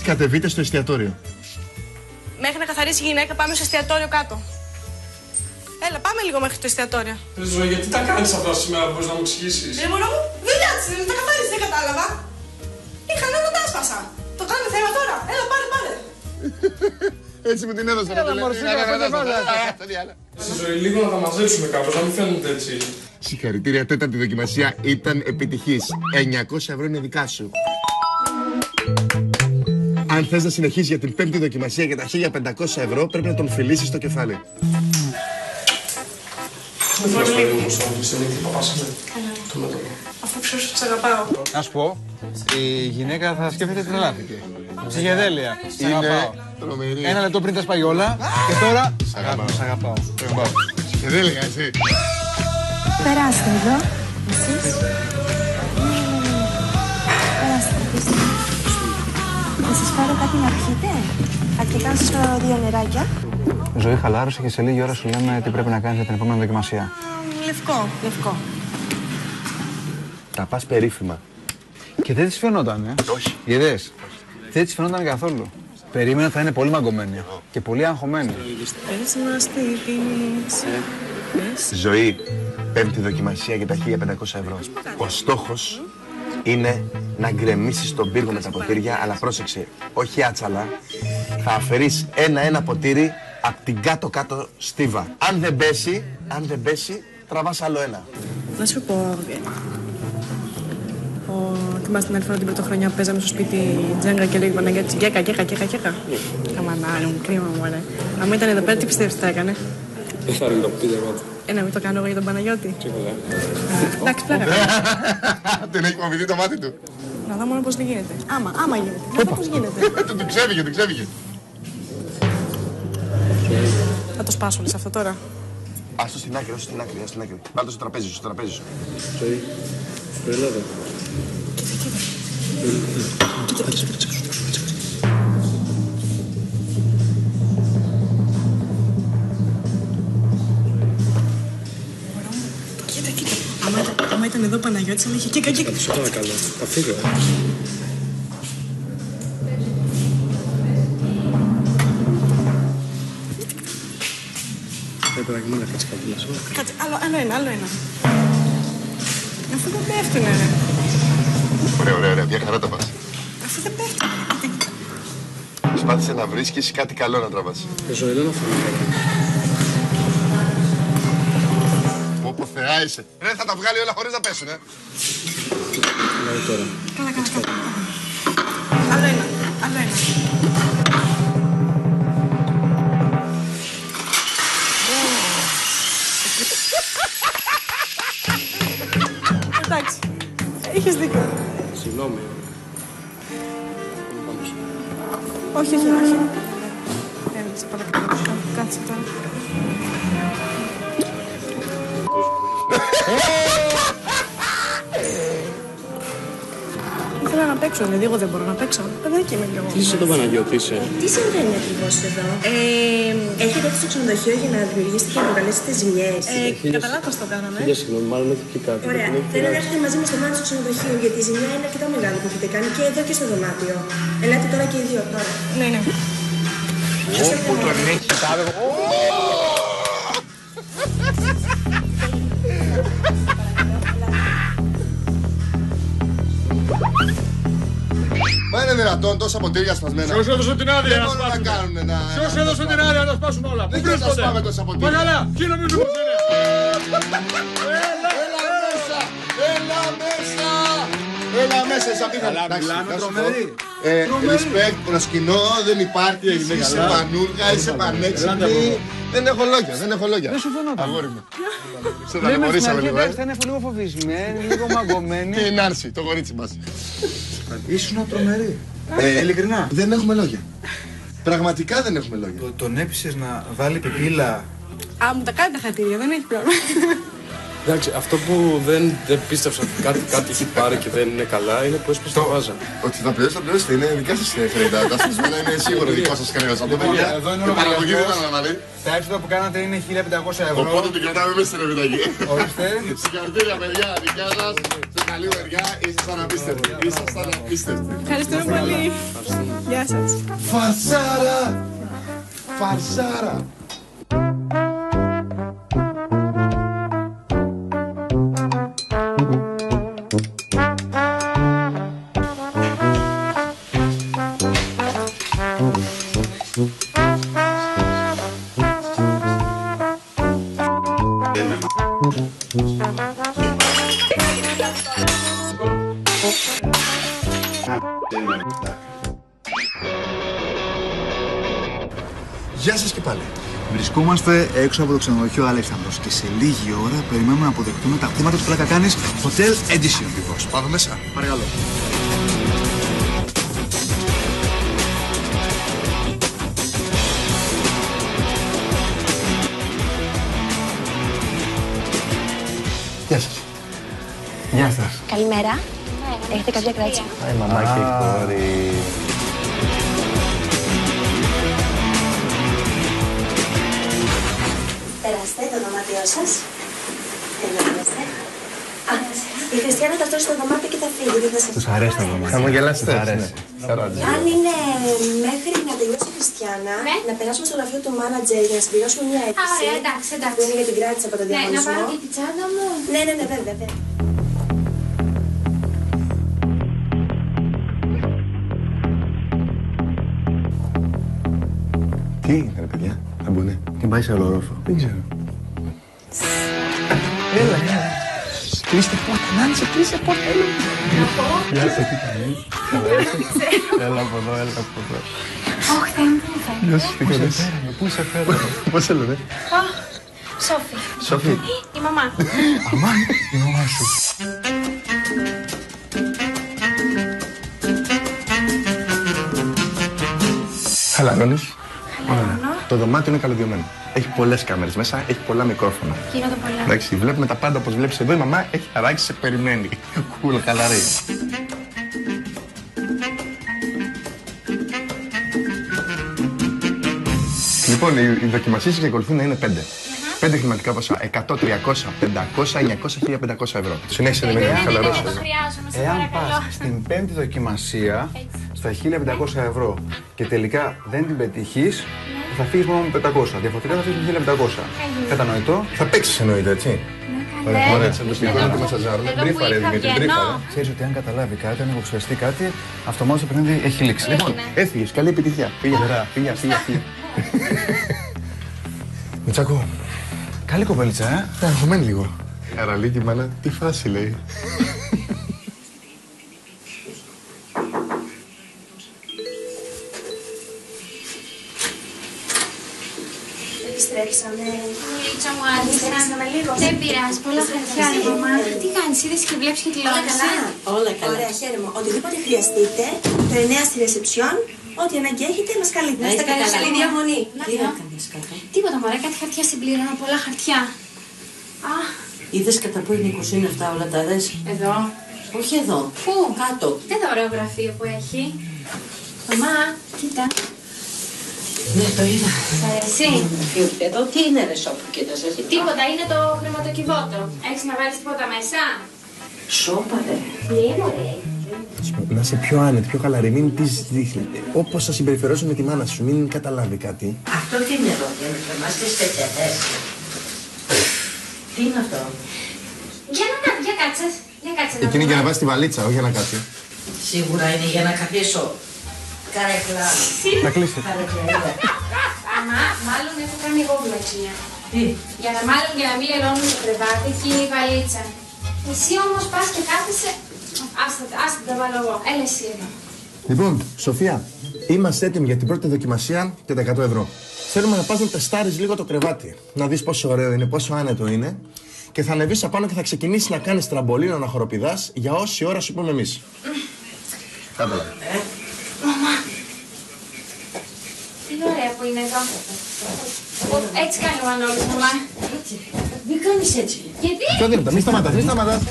Κατεβείτε στο εστιατόριο. Μέχρι να καθαρίσει η γυναίκα πάμε στο εστιατόριο κάτω. Έλα, πάμε λίγο μέχρι το εστιατόριο. Ζωή, γιατί τα κάνεις αυτά σήμερα, μπορείς να μου εξηγήσεις? Ρε μωρό μου, δουλειά της είναι, τα καθάρισε, δεν κατάλαβα. Είχα νερό, τα άσπασα. Το κάνουμε θέμα τώρα. Έλα, πάρε. Έτσι μου την έδωσα. Ζωή, λίγο να τα μαζέψουμε κάπως, να μην φαίνονται έτσι. Συγχαρητήρια, τέταρτη δοκιμασία ήταν επιτυχής. 900 ευρώ είναι δικά σου. Αν θες να συνεχίσεις για την πέμπτη δοκιμασία για τα 1500 ευρώ, πρέπει να τον φιλήσεις στο κεφάλι. Με φέρεις το λίγο όμως, είσαι τι παπάσαμε. Το μέτωπο. Αφού ψώσου, σ' αγαπάω. Να σου πω, η γυναίκα θα σκέφτεται τι τρελάθηκε. Ψυχεδέλεια. Σ' αγαπάω. Τρομερή. 1 λεπτό πριν τα σπάει όλα και τώρα σ' αγαπάω. Και δεν έλεγα εσύ. Περάστε εδώ. Εσείς. Περάστε. Θα σας φέρω κάτι να πιείτε. Αρκετά να σας φέρω 2 νεράκια. Ζωή, χαλάρωσε και σε λίγη ώρα σου λέμε τι πρέπει να κάνεις για την επόμενη δοκιμασία. Λευκό. Τα πας περίφημα. Και δεν της φαινόταν, Όχι. Είδες. Δεν της φαινόταν καθόλου. Περίμενα θα είναι πολύ μαγκωμένη και πολύ αγχωμένη. Πες μας τι πίνεις. Ζωή, πέμπτη δοκιμασία για τα 1500 ευρώ. Ο στόχος είναι να γκρεμίσεις τον πύργο με τα ποτήρια, αλλά πρόσεξε, όχι άτσαλα. Θα αφαιρείς ένα-ένα ποτήρι από την κάτω-κάτω στίβα. Αν δεν πέσει, τραβάς άλλο ένα. Να σου πω, θυμάστε την άλλη φορά την πρωτοχρονιά που παίζαμε στο σπίτι Τζέγκα και λέει η Παναγιά της γκέκα. Καμανάρι μου, κρίμα μου, ρε. Αν ήταν εδώ πέρα, τι πιστεύεις θα έκανε? Δεν θα ρίχνω το ποτήρι εγώ. Να μην το κάνω εγώ για τον Παναγιώτη. Τίποτα. Εντάξει, πλάκα. Δεν έχει φοβηθεί το μάτι του. Να δω μόνο πώς δεν γίνεται. Άμα γίνεται. Να δω πώς γίνεται. Του ξέφυγε. Θα το σπάσω όλες αυτό τώρα. Άστο στην άκρη. Βάλτε στο τραπέζι σου. Ζωή, έλα εδώ. Κοίτα. Άμα ήταν εδώ ο Παναγιώτης, θα είχε κοίτα. Σε παρακαλώ, θα φύγω. Έπρεπε να μην να κάτσει κάτω μέσα. Κάτσε, άλλο ένα. Αφού δεν πέφτουνε, ρε. Ωραία, μια χαρά τα πας. Αφού δεν πέφτουνε. Προσπάθησε να βρίσκεις κάτι καλό να τραβάς. Ζωή, δεν αφήνω. Πω θεά είσαι. Ρε, θα τα βγάλει όλα χωρίς να πέσουν, Δηλαδή τώρα. Καλά. Άλλο ένα. Εντάξει, είχες δίκιο. Συγγνώμη. Όχι. Έλα, σε παρακαλώ. Κάτσε τώρα. παίξω, δηλαδή εγώ δεν μπορώ να παίξω. Παιδάκι είμαι κι εγώ. Τι είσαι τον Παναγιώτη, είσαι. Τι συμβαίνει ακριβώς εδώ? Έχετε έρθει στο ξενοδοχείο για να δημιουργήσετε και να προκαλέσετε ζημιές? Κατά λάθος το κάναμε. Για συγγνώμη, μάλλον έχει πει κάτι. Ωραία. Θέλω να έρθετε μαζί μας στο δωμάτιο του ξενοδοχείου, γιατί η ζημιά είναι αρκετά μεγάλη που έχετε κάνει και εδώ και στο δωμάτιο. Ελάτε τώρα και οι δύο τώρα. Ναι, ναι. Όπου τον έχει τάδε. Μα είναι δυνατόν τόσα ποτήρια σπασμένα. Ποιος έδωσε την άδεια να μπορούν να σπάσουν? κάνουν να... Ποιος έδωσε την άδεια να σπάσουν όλα? Πού Δεν ξέρω να βρίσκονται? σπάμε τόσα ποτήρια. Παγαλά, τι νομίζω πως είναι? Έλα μέσα! Έλα μέσα, είσαι απίθανη. Μιλάμε τρομερή. Respect προς κοινό, δεν υπάρχει. Εσύ είσαι πανούργα, είσαι πανέξυπνη. Δεν έχω λόγια, δεν έχω λόγια. Δεν σου φαίνονταν. Αγόρι μου. Σε Λέμε στην ταλαιπωρήσαμε αρχή, λίγο, εντάξει, θα είναι λίγο φοβισμένη, λίγο μαγκωμένη. Και η Νάρση, το κορίτσι μας. Ήσουν τρομερή. Ειλικρινά. Δεν έχουμε λόγια. Πραγματικά δεν έχουμε λόγια. Τον έπεισες να βάλει πιπίλα. Α, μου τα κάνει τα χατήρια, δεν έχει πρόβλημα. Εντάξει, αυτό που δεν πίστεψα ότι κάτι έχει πάρει και δεν είναι καλά είναι που έσπασε το βάζα. Ότι θα πληρώσετε, είναι δικά σας χρέη. Τα σπισμένα είναι σίγουρο δικό σας χρέος. Εδώ είναι ο παραγωγή δεν λογαριασμός. θα αναλάβει. Τα έξοδα που κάνατε είναι 1.500 ευρώ. Οπότε την κρατάμε μέσα στην επιταγή. Ορίστε. Συγχαρητήρια, παιδιά, δικιά σας. Σε καλή μεριά, ήσασταν απίστευτοι. Ήσασταν απίστευτοι. Ευχαριστούμε πολύ. Γεια σας. Φαρσάρα! Φαρσάρα! Γεια σας και πάλι. Βρισκόμαστε έξω από το ξενοδοχείο Αλέξανδρος και σε λίγη ώρα περιμένουμε να αποδεχτούμε τα κτήματα του Πλάκα Κάνεις Hotel Edition. Λοιπόν, πάμε μέσα. Παρακαλώ. Γεια σας. Γεια σας. Καλημέρα. Έχετε κάποια κράτσα? Μαμάκι, κόρη. Περάστε το δωμάτιό σας. Τελειώσατε. Α, η Χριστιανά θα φτάσει στο δωμάτιο και θα φύγει. Δεν θα σας... Τους αρέσει το δωμάτιο. Θα μου γελάσετε. Τους αρέσει. Αν είναι μέχρι να τελειώσει η Χριστιανά, να περάσουμε στο γραφείο του μάνατζερ για να συμπληρώσουμε μια αίτηση. Α, ωραία, εντάξει, εντάξει. Που είναι για την κράτηση από το Ναι, διαγωνισμό. να πάρω και τη τσάντα μου. Ναι, βέβαια. Τι είναι, ρε παιδιά, θα μπουνε. Την πάει σε ολορόφο. Δεν ξέρω. Έλα. Κλείστε πόρτα, Νάντσε, κλείστε πόρτα. Γεια σας, τι κάνεις. Έλα από εδώ, έλα από εδώ. Όχι, Θεέ μου, πού μου φέρνει. Γεια σας, τι κάνεις. Πού σε φέρνω. Πώς σε λένε. Σόφι. Σόφι. Η μαμά. Αμάν, η μαμά σου. Χαλαρώνεις. Το δωμάτιο είναι καλωδιωμένο. Έχει πολλές κάμερες μέσα, έχει πολλά μικρόφωνα. Γίνονται πολλά. Εντάξει, βλέπουμε τα πάντα όπως βλέπεις εδώ. Η μαμά έχει χαράξει, σε περιμένει. Κούλ, χαλαρή. Λοιπόν, οι δοκιμασίες εξακολουθούν να είναι 5. 5 χρηματικά ποσά. 100, 300, 500, 900, 1500 ευρώ. Συνέχισε να μην έχει χαλαρώσει. Το χρειάζομαι, σε Εάν παρακαλώ. πας στην πέμπτη δοκιμασία στα 1500 ευρώ και τελικά δεν την πετύχεις, θα φύγεις μόνο με 500. Διαφορετικά θα φύγεις με 1500. Κατανοητό. Θα παίξεις εννοείται, έτσι. Ωραία, τσαντουστικό να το μασαζάρουμε. Μπρίφαρε, Δημήτρη, μπρίφαρε. Ξέρεις ότι αν καταλάβει κάτι, αν υποψιαστεί κάτι, αυτομάτως το παιχνίδι έχει λήξει. Λοιπόν, έφυγες, καλή επιτυχία. Φύγε. Μητσάκο, Καλή κοπέλιτσα, αγχωμένη λίγο. Καραλίκη, μάνα, τι φάση λέει. Επιστρέψαμε. Λίτσα μου άρεσε. Επιστρέψαμε λίγο. Δεν πειράζει, πολλά χαρτιά ρε μαμά. Τι κάνεις, είδες και βλέπεις και τηλεόραση. Όλα καλά. Ωραία, χαίρομαι. Οτιδήποτε χρειαστείτε, το 9 στη ρεσεψιόν, ό,τι ανάγκη έχετε, μας καλείτε. Να είστε καλά. Καλή διαμονή. Τι έκανες κατά. Τίποτα μωρέ, κάτι χαρτιά συμπλήρωνα, πολλά χαρτιά. Α, Είδες κατά πού είναι 20 αυτά όλα τα δες. εδώ. Όχι εδώ. Πού? Κάτω. Δεν το ωραίο γραφείο που έχει. Μαμά, κοίτα. Ναι, το είδα. Σ' αρέσει? Εδώ τι είναι ρε σόπου, κοίτας εσύ. Τίποτα, είναι το χρηματοκιβώτο. Έχεις να βάλεις τίποτα μέσα? Σόπα ρε. Ναι, μωρέ. Να είσαι πιο άνετη, πιο χαλαρή, μην της δείχνει. Όπως θα συμπεριφερώσουν με τη μάνα σου, μην καταλάβει κάτι. Αυτό τι είναι εδώ, για να κρεμάστε σπετσέτες. Τι είναι αυτό? Για κάτσε. Για κάτσε. Εκείνη για να βάζει τη βαλίτσα, όχι για να κάτσει. Σίγουρα είναι για να καθίσω. Καρέκλα. Θα κλείσει. Μαμά, μάλλον έχω κάνει εγώ βλακία. Τι? Για να μην λερώνουν το κρεβάτι, εκεί είναι η βαλίτσα. Εσύ όμως πας και κάθεσαι. Άστα τα βάλω εγώ. Έλα εσύ εδώ. Λοιπόν, Σοφία, είμαστε έτοιμοι για την πρώτη δοκιμασία και τα 100 ευρώ. Θέλουμε να πας να τεστάρεις λίγο το κρεβάτι. Να δεις πόσο ωραίο είναι, πόσο άνετο είναι. Και θα ανεβείς απάνω και θα ξεκινήσεις να κάνεις τραμπολίνο, να χοροπηδάς για όση ώρα σου πούμε εμείς. Κάτω. Μαμά. Τι ωραία που είναι εδώ. Έτσι κάνει ο Μανώλης, μαμά. Έτσι. Μην κάνεις έτσι. Γιατί? Πιο δυνατά, μη σταματάς, μη σταματάς.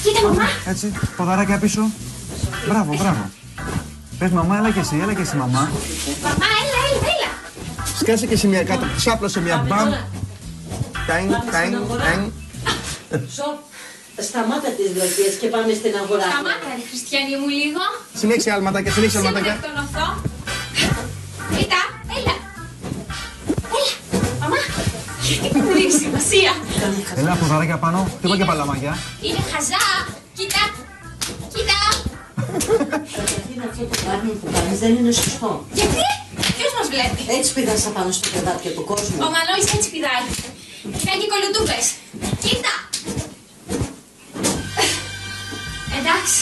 Κοίτα, μαμά. Έτσι, ποδαράκια πίσω. Μπράβο, μπράβο. Πες μαμά, έλα και εσύ, μαμά. Μαμά, έλα. Σκάσε και εσύ μια κάτω, ξάπλωσε μια μπαμ. Τάιν. Σταμάτα τις βλακίες και πάμε στην αγορά. Σταμάτα ρε Χριστιανή μου λίγο. Συνέχισε αλματάκια, συνέχισε αλματάκια. Σήμερα εκτονωθώ. Κοίτα, έλα. Μαμά, γιατί μου δίνει σημασία. Έλα, ποδαράκια πάνω. Τίποτα και παλαμάκια. Είναι χαζά. Κοίτα. Είναι αυτό το πράγμα που κάνεις, δεν είναι σωστό. Γιατί? Ποιος μας βλέπει? Έτσι πηδάς απάνω στο κρεβάτιο του κόσμου. Ο Μανώλης έτσι πηδάει. Κάνει και κολοτούμπες. Κοίτα. Εντάξει.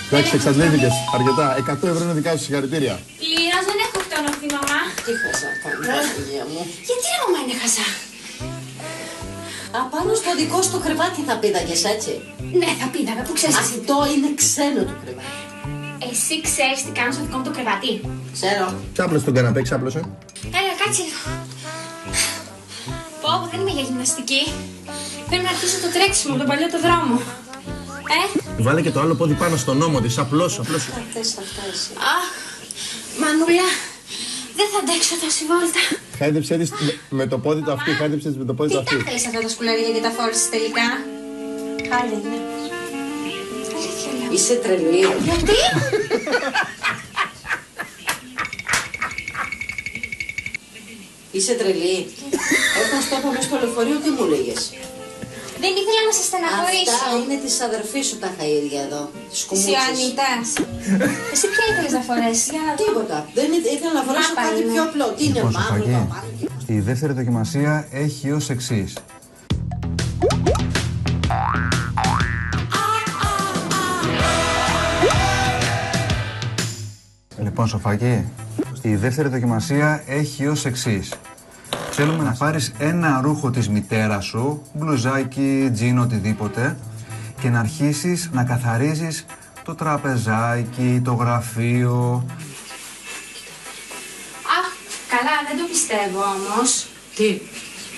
Εντάξει, εξαντλήθηκες. Αρκετά. 100 ευρώ είναι δικά σου, συγχαρητήρια. Πλήρως, δεν έχω εκτονωθεί, μαμά. Τι χαζά κάνει, παιδιά μου. Γιατί ρε μαμά είναι χαζά? Απάνω στο δικό σου το κρεβάτι θα πήδαγες, έτσι. Ναι, θα πήδαγα, που ξέρεις εσύ. Αυτό είναι ξένο το κρεβάτι. Εσύ ξέρεις τι κάνω στο δικό μου το κρεβάτι? Ξέρω. Ξάπλωσε τον καναπέ, ξάπλωσε. Έλα, κάτσε λίγο. Πω, δεν είμαι για γυμναστική. Πρέπει να αρχίσω το τρέξιμο από τον παλιό το δρόμο. Βάλε και το άλλο πόδι πάνω στον ώμο της, απλώσου. Θα θες αυτά εσύ. Αχ, Μανούλα, δεν θα αντέξω τόση βόλτα. Χάιδεψε της με το πόδι του αυτή, χάιδεψε της με το πόδι του αυτή. Τι τα θέλεις αυτά τα σκουλαρία και τα φόρησες τελικά? Χάλια είναι. Αλήθεια λέω. Είσαι τρελή. Γιατί? Είσαι τρελή. Όταν στο είπα μες στο λεωφορείο, τι μου λέγες? Δεν ήθελα να σε στεναχωρήσω. Αυτά είναι της αδερφής σου τα χαΐρια εδώ. Τις κουμούτσες. Σιωανιτάς. Εσύ ποια ήθελες να φορέσεις? Για να δω. Τίποτα. Δεν ήθελα να φορέσω κάτι πιο απλό. Τι είναι Λοιπόν, μαύρο, Σοφάκη, μαύρο. η δεύτερη δοκιμασία έχει ως εξής. Λοιπόν, Σοφάκη, η δεύτερη δοκιμασία έχει ως εξής. Θέλουμε να πάρεις ένα ρούχο της μητέρας σου, μπλουζάκι, τζιν, οτιδήποτε, και να αρχίσεις να καθαρίζεις το τραπεζάκι, το γραφείο. Αχ, καλά, δεν το πιστεύω όμως. Τι?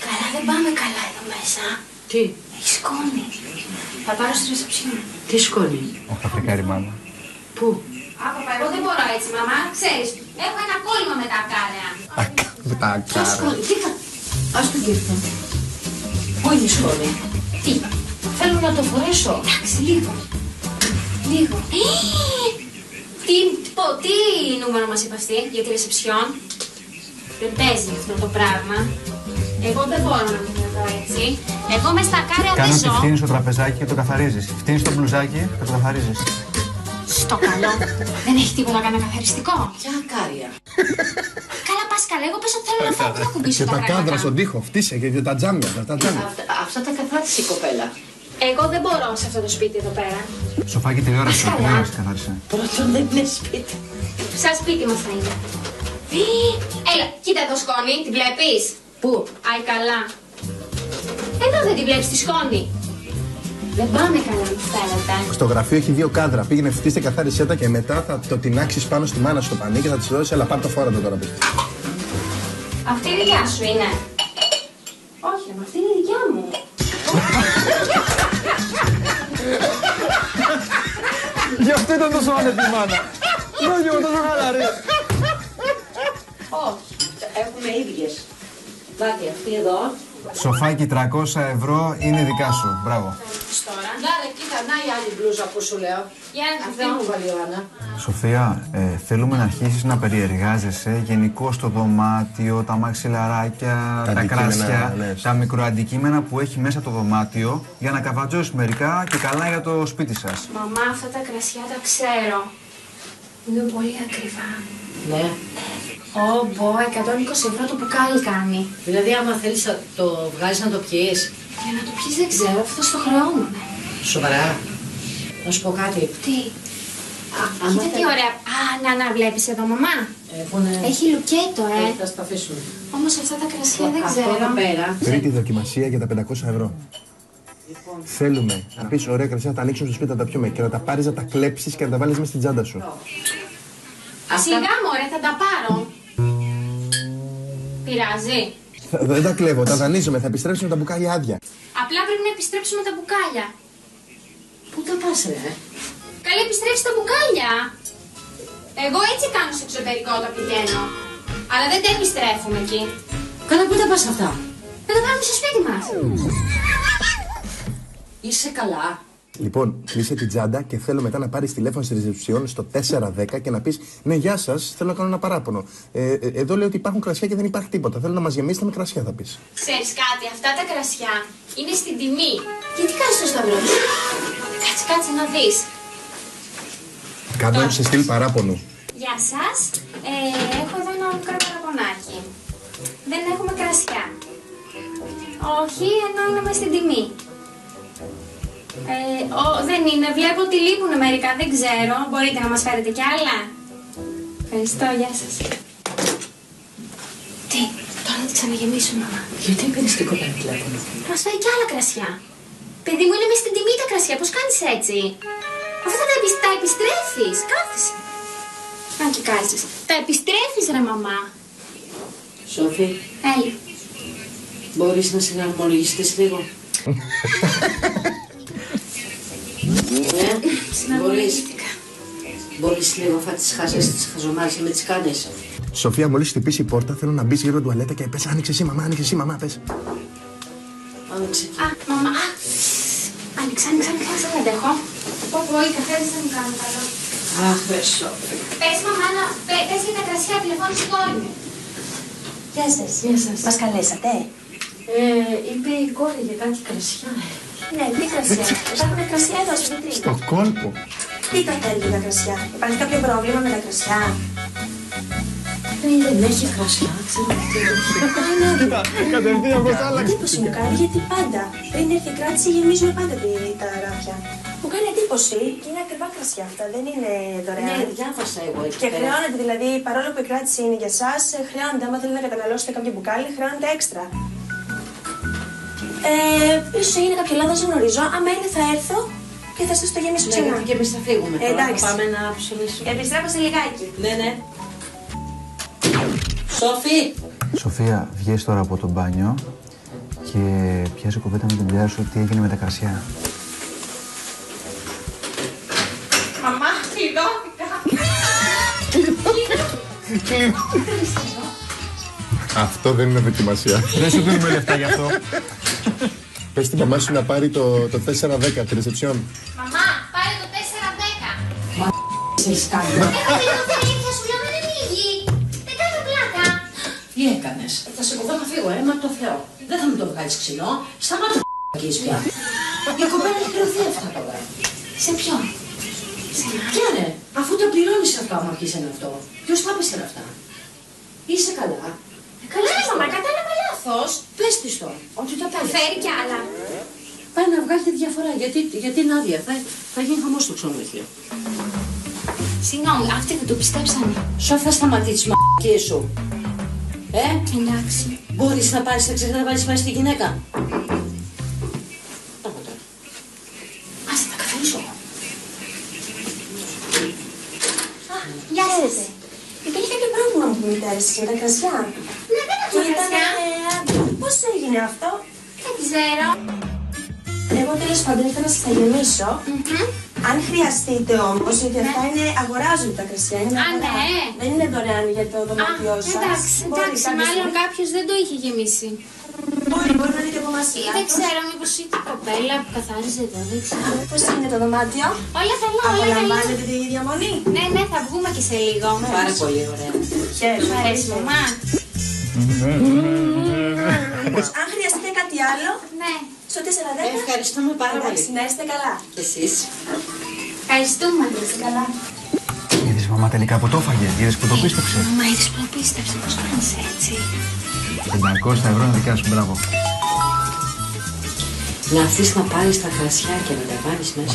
Καλά, δεν πάμε καλά εδώ μέσα. Τι? Έχει σκόνη. Θα πάρω στο ρεσεψιόν. Τι σκόνη? Όχι, θα φρικάρει μάλλον. Πού? Άπαπα, εγώ δεν μπορώ έτσι, μαμά. Ξέρεις, έχω ένα κόλλημα με τα κάρεα. Με τα Ποια κάρα. σκόνη? Τι θα... Ας το κοίτα. Πού είναι η σκόνη? Τι? Θέλω να το φορέσω. Εντάξει, λίγο. Λίγο. Τι νούμερο μας είπε αυτή για τη ρεσεψιόν? Δεν παίζει αυτό το πράγμα. Εγώ δεν μπορώ να μην εδώ έτσι. Εγώ μες στα κάρεα δεν Κάνω ότι ζω. φτύνεις το τραπεζάκι και το καθαρίζεις. Φτύνεις το μπλουζάκι και το καθαρίζεις. Στο καλό. Δεν έχει τίποτα να κάνει καθαριστικό. Ποια κάρια? Καλά, πας καλά. Εγώ πες ότι θέλω να φάω. Δεν θα κουμπίσω Και τα τα κάντρα πράγματα. στον τοίχο, φτύσε και τα τζάμια. Τα τζάμια. Αυτά τα καθάρισε η κοπέλα. Εγώ δεν μπορώ σε αυτό το σπίτι εδώ πέρα. Σοφάκι, τηλεόραση, τηλεόραση καθάρισε. Πρώτον δεν είναι σπίτι. Σαν σπίτι μας θα είναι. Έλα, κοίτα εδώ σκόνη, τη βλέπεις? Πού? Αι καλά. Εδώ δεν τη βλέπεις τη σκόνη. Δεν πάμε καλά, μου φαίνεται. Στο γραφείο έχει 2 κάντρα. Πήγαινε, φτύστε, καθάρισέ τα και μετά θα το τεινάξεις πάνω στη μάνα στο πανί και θα της δώσεις. Αλλά πάρ' το φόρο τώρα. Αυτή η δικιά σου είναι? Όχι, αυτή είναι η δικιά μου. αυτό ήταν τόσο άνετη μάνα. Όχι, εγώ τόσο χαλαρή. Όχι, έχουμε ίδιες. Βάτη, αυτή εδώ. Σοφάκι 300 ευρώ είναι δικά σου. Μπράβο. Τώρα. Να ρε, κοίτα, να η άλλη μπλούζα που σου λέω. Για να αυτή μου βάλει η Άννα. Σοφία, θέλουμε να αρχίσεις να περιεργάζεσαι γενικώς το δωμάτιο, τα μαξιλαράκια, τα κράσια, ναι. τα μικροαντικείμενα που έχει μέσα το δωμάτιο για να καβατζώσεις μερικά και καλά για το σπίτι σας. Μαμά, αυτά τα κρασιά τα ξέρω. Είναι πολύ ακριβά. Ναι. Μπο, 120 ευρώ το μπουκάλι κάνει. Δηλαδή, άμα θέλεις να το βγάλεις να το πιείς. Για να το πιείς δεν ξέρω, αυτό στο χρεώνουμε. Σοβαρά. Να σου πω κάτι. Τι. Κοίτα τι ωραία. Να βλέπεις εδώ, μαμά. Έχει λουκέτο, Θα στα αφήσουμε. Όμως αυτά τα κρασιά δεν ξέρω. Αυτό εδώ πέρα. Τρίτη δοκιμασία για τα 500 ευρώ. Θέλουμε να πεις ωραία κρασιά, να τα ανοίξουμε στο σπίτι, να τα πιούμε και να τα πάρεις, να τα κλέψεις και να τα βάλεις μέσα στην τσάντα σου. Σιγά μωρέ, θα τα πάρω. Πειράζει. Δεν τα κλέβω, τα δανείζομαι, θα επιστρέψουμε τα μπουκάλια άδεια. Απλά πρέπει να επιστρέψουμε τα μπουκάλια. Πού τα πας, ρε? Καλή, επιστρέψει τα μπουκάλια. Εγώ έτσι κάνω στο εξωτερικό όταν πηγαίνω. Αλλά δεν τα επιστρέφουμε εκεί. Καλά, πού τα πας αυτά? Θα τα πάρουμε στο σπίτι μας. Είσαι καλά? Λοιπόν, κλείσε την τσάντα και θέλω μετά να πάρεις τηλέφωνο στη ρεζεψιόν στο 410 και να πεις ναι, γεια σας, θέλω να κάνω ένα παράπονο. Εδώ λέω ότι υπάρχουν κρασιά και δεν υπάρχει τίποτα. Θέλω να μας γεμίσετε με κρασιά, θα πεις. Ξέρεις κάτι, αυτά τα κρασιά είναι στην τιμή. Γιατί κάνεις το σταυρό σου? Κάτσε να δεις. Κάτω σε στυλ παράπονο. Γεια σας. Έχω εδώ ένα μικρό παραπονάκι. Δεν έχουμε κρασιά. Όχι, ενώ είναι μες στην τιμή. Δεν είναι. Βλέπω ότι λείπουν μερικά. Δεν ξέρω. Μπορείτε να μας φέρετε κι άλλα. Ευχαριστώ. Γεια σας. Τι, τώρα να τη ξαναγεμίσουμε, μαμά. Γιατί πήρες την κοπέλα τηλέφωνο? Θα μας φέρει κι άλλα κρασιά. Παιδί μου, είναι μες στην τιμή τα κρασιά. Πώς κάνεις έτσι? Αυτά τα επιστρέφεις. Κάθεσαι. Αν και κάθεσαι. Τα επιστρέφεις, ρε μαμά. Σόφη. Έλα. Μπορείς να συναρμολογιστείς λίγο? Μπορείς λίγο θα τις χάσεις τις χαζομάρες και με τις κάνεις. Σοφία, μόλις χτυπήσει η πόρτα, θέλω να μπεις γύρω τουαλέτα και πες άνοιξε εσύ, μαμά, άνοιξε εσύ, μαμά, πες. Άνοιξε. Μαμά, άνοιξε, δεν αντέχω. Πω, οι καφέδες δεν μου κάνουν καλό. Αχ, ρε Σόφη. Πες, μαμά, πες για τα κρασιά, τηλεφώνησε η κόρη μου. Γεια σας. Μας καλέσατε? Είπε η κόρη για κάτι κρασιά. Ναι, τι κρασιά? Υπάρχουν κρασιά εδώ στο σπίτι. Στο κόλπο. Τι τα θέλετε τα κρασιά? Υπάρχει κάποιο πρόβλημα με τα κρασιά? Δεν έχει κρασιά, ξέρω τι έχει. Κοίτα, κατευθείαν πως άλλαξε. Εντύπωση μου κάνει γιατί πάντα πριν έρθει η κράτηση γεμίζουμε πάντα τα ράφια. Μου κάνει εντύπωση και είναι ακριβά κρασιά αυτά, δεν είναι δωρεάν. Ναι, διάβασα εγώ εκεί. Και χρεώνεται δηλαδή, παρόλο που η κράτηση είναι για εσά, χρεώνεται. Άμα θέλετε να καταναλώσετε κάποιο μπουκάλι, χρεώνεται έξτρα. Ίσως έγινε κάποιο λάθος, δεν γνωρίζω. Άμα είναι θα έρθω και θα σας το γεμίσω ξανά. Ναι, και εμείς θα φύγουμε τώρα. Εντάξει. Πάμε να ψωνίσουμε. Επιστρέφω σε λιγάκι. Ναι. Σόφη! Σοφία, βγες τώρα από το μπάνιο και πιάσε κουβέντα με την μητέρα σου τι έγινε με τα κρασιά. Μαμά, κλειδώθηκα. Αυτό δεν είναι δοκιμασία. Δεν σου δίνουμε λεφτά γι' αυτό. Πες την μαμά σου να πάρει το 410, τη ρεσεψιόν. Μαμά, πάρε το 410. Έχεις κάνει. Θα σου λέω δεν ανοίγει. Δεν κάνω πλάκα. Τι έκανες? Θα σε κοβώ να φύγω, μα το Θεό. Δεν θα μου το βγάλεις ξινό. Σταμάτα να πια. Η κοπέλα έχει κρυωθεί αυτά τώρα. Σε ποιον? Ποια ναι, αφού τα πληρώνεις αυτά άμα αρχίσανε αυτό. Ποιος τα έπεσε αυτά? Είσαι καλά? Καλά, μαμά, κατάλαβα λάθος. Πες της το, ότι τα Θα πέρασε. φέρει κι άλλα. Πάει να βγάλει τη διαφορά, γιατί είναι άδεια. Θα γίνει χαμός στο ξενοδοχείο. Συγγνώμη, αυτοί δεν το πιστέψανε. Σοφ, θα σταματήσεις μ***κίες σου. Εντάξει. Μπορείς να πάρεις τα ξεχτά να βάλεις πάει στη γυναίκα. Άσε, θα καθαρίσω. Γεια σας. Υπήρχε κάποιο πρόβλημα με τη μητέρα σας με τα κρασιά? Ναι, δεν έχουμε κρασιά. Πώς έγινε αυτό? Δεν ξέρω. Εγώ τέλος πάντων ήθελα να σας τα γεμίσω. Αν χρειαστείτε όμως, γιατί αυτά είναι αγοράζουν τα κρασιά. Είναι ναι. Δεν είναι δωρεάν για το δωμάτιό σας. Εντάξει, μάλλον κάποιος δεν το είχε γεμίσει. Μπορεί να είναι και από μας. Δεν ξέρω, μήπως η κοπέλα που καθάριζε εδώ, δεν ξέρω. Πώς είναι το δωμάτιο? Όλα καλά, όλα καλά. Απολαμβάνετε τη διαμονή? Ναι, θα βγούμε και σε λίγο. Πάρα πολύ ωραία. Σου αρέσει, μαμά? Αν χρειαστείτε κάτι άλλο, ναι. Στο 410. Ευχαριστούμε πάρα πολύ. Να είστε καλά. Και εσείς. Ευχαριστούμε. Να είστε καλά. Είδες μαμά τελικά που το έφαγε, είδες που το πίστεψε. Μα είδες που το πίστεψε, πώς κάνεις έτσι. 500 ευρώ είναι δικά σου, μπράβο. Να έρθεις να πάρεις τα κρασιά και να τα βάλεις μέσα.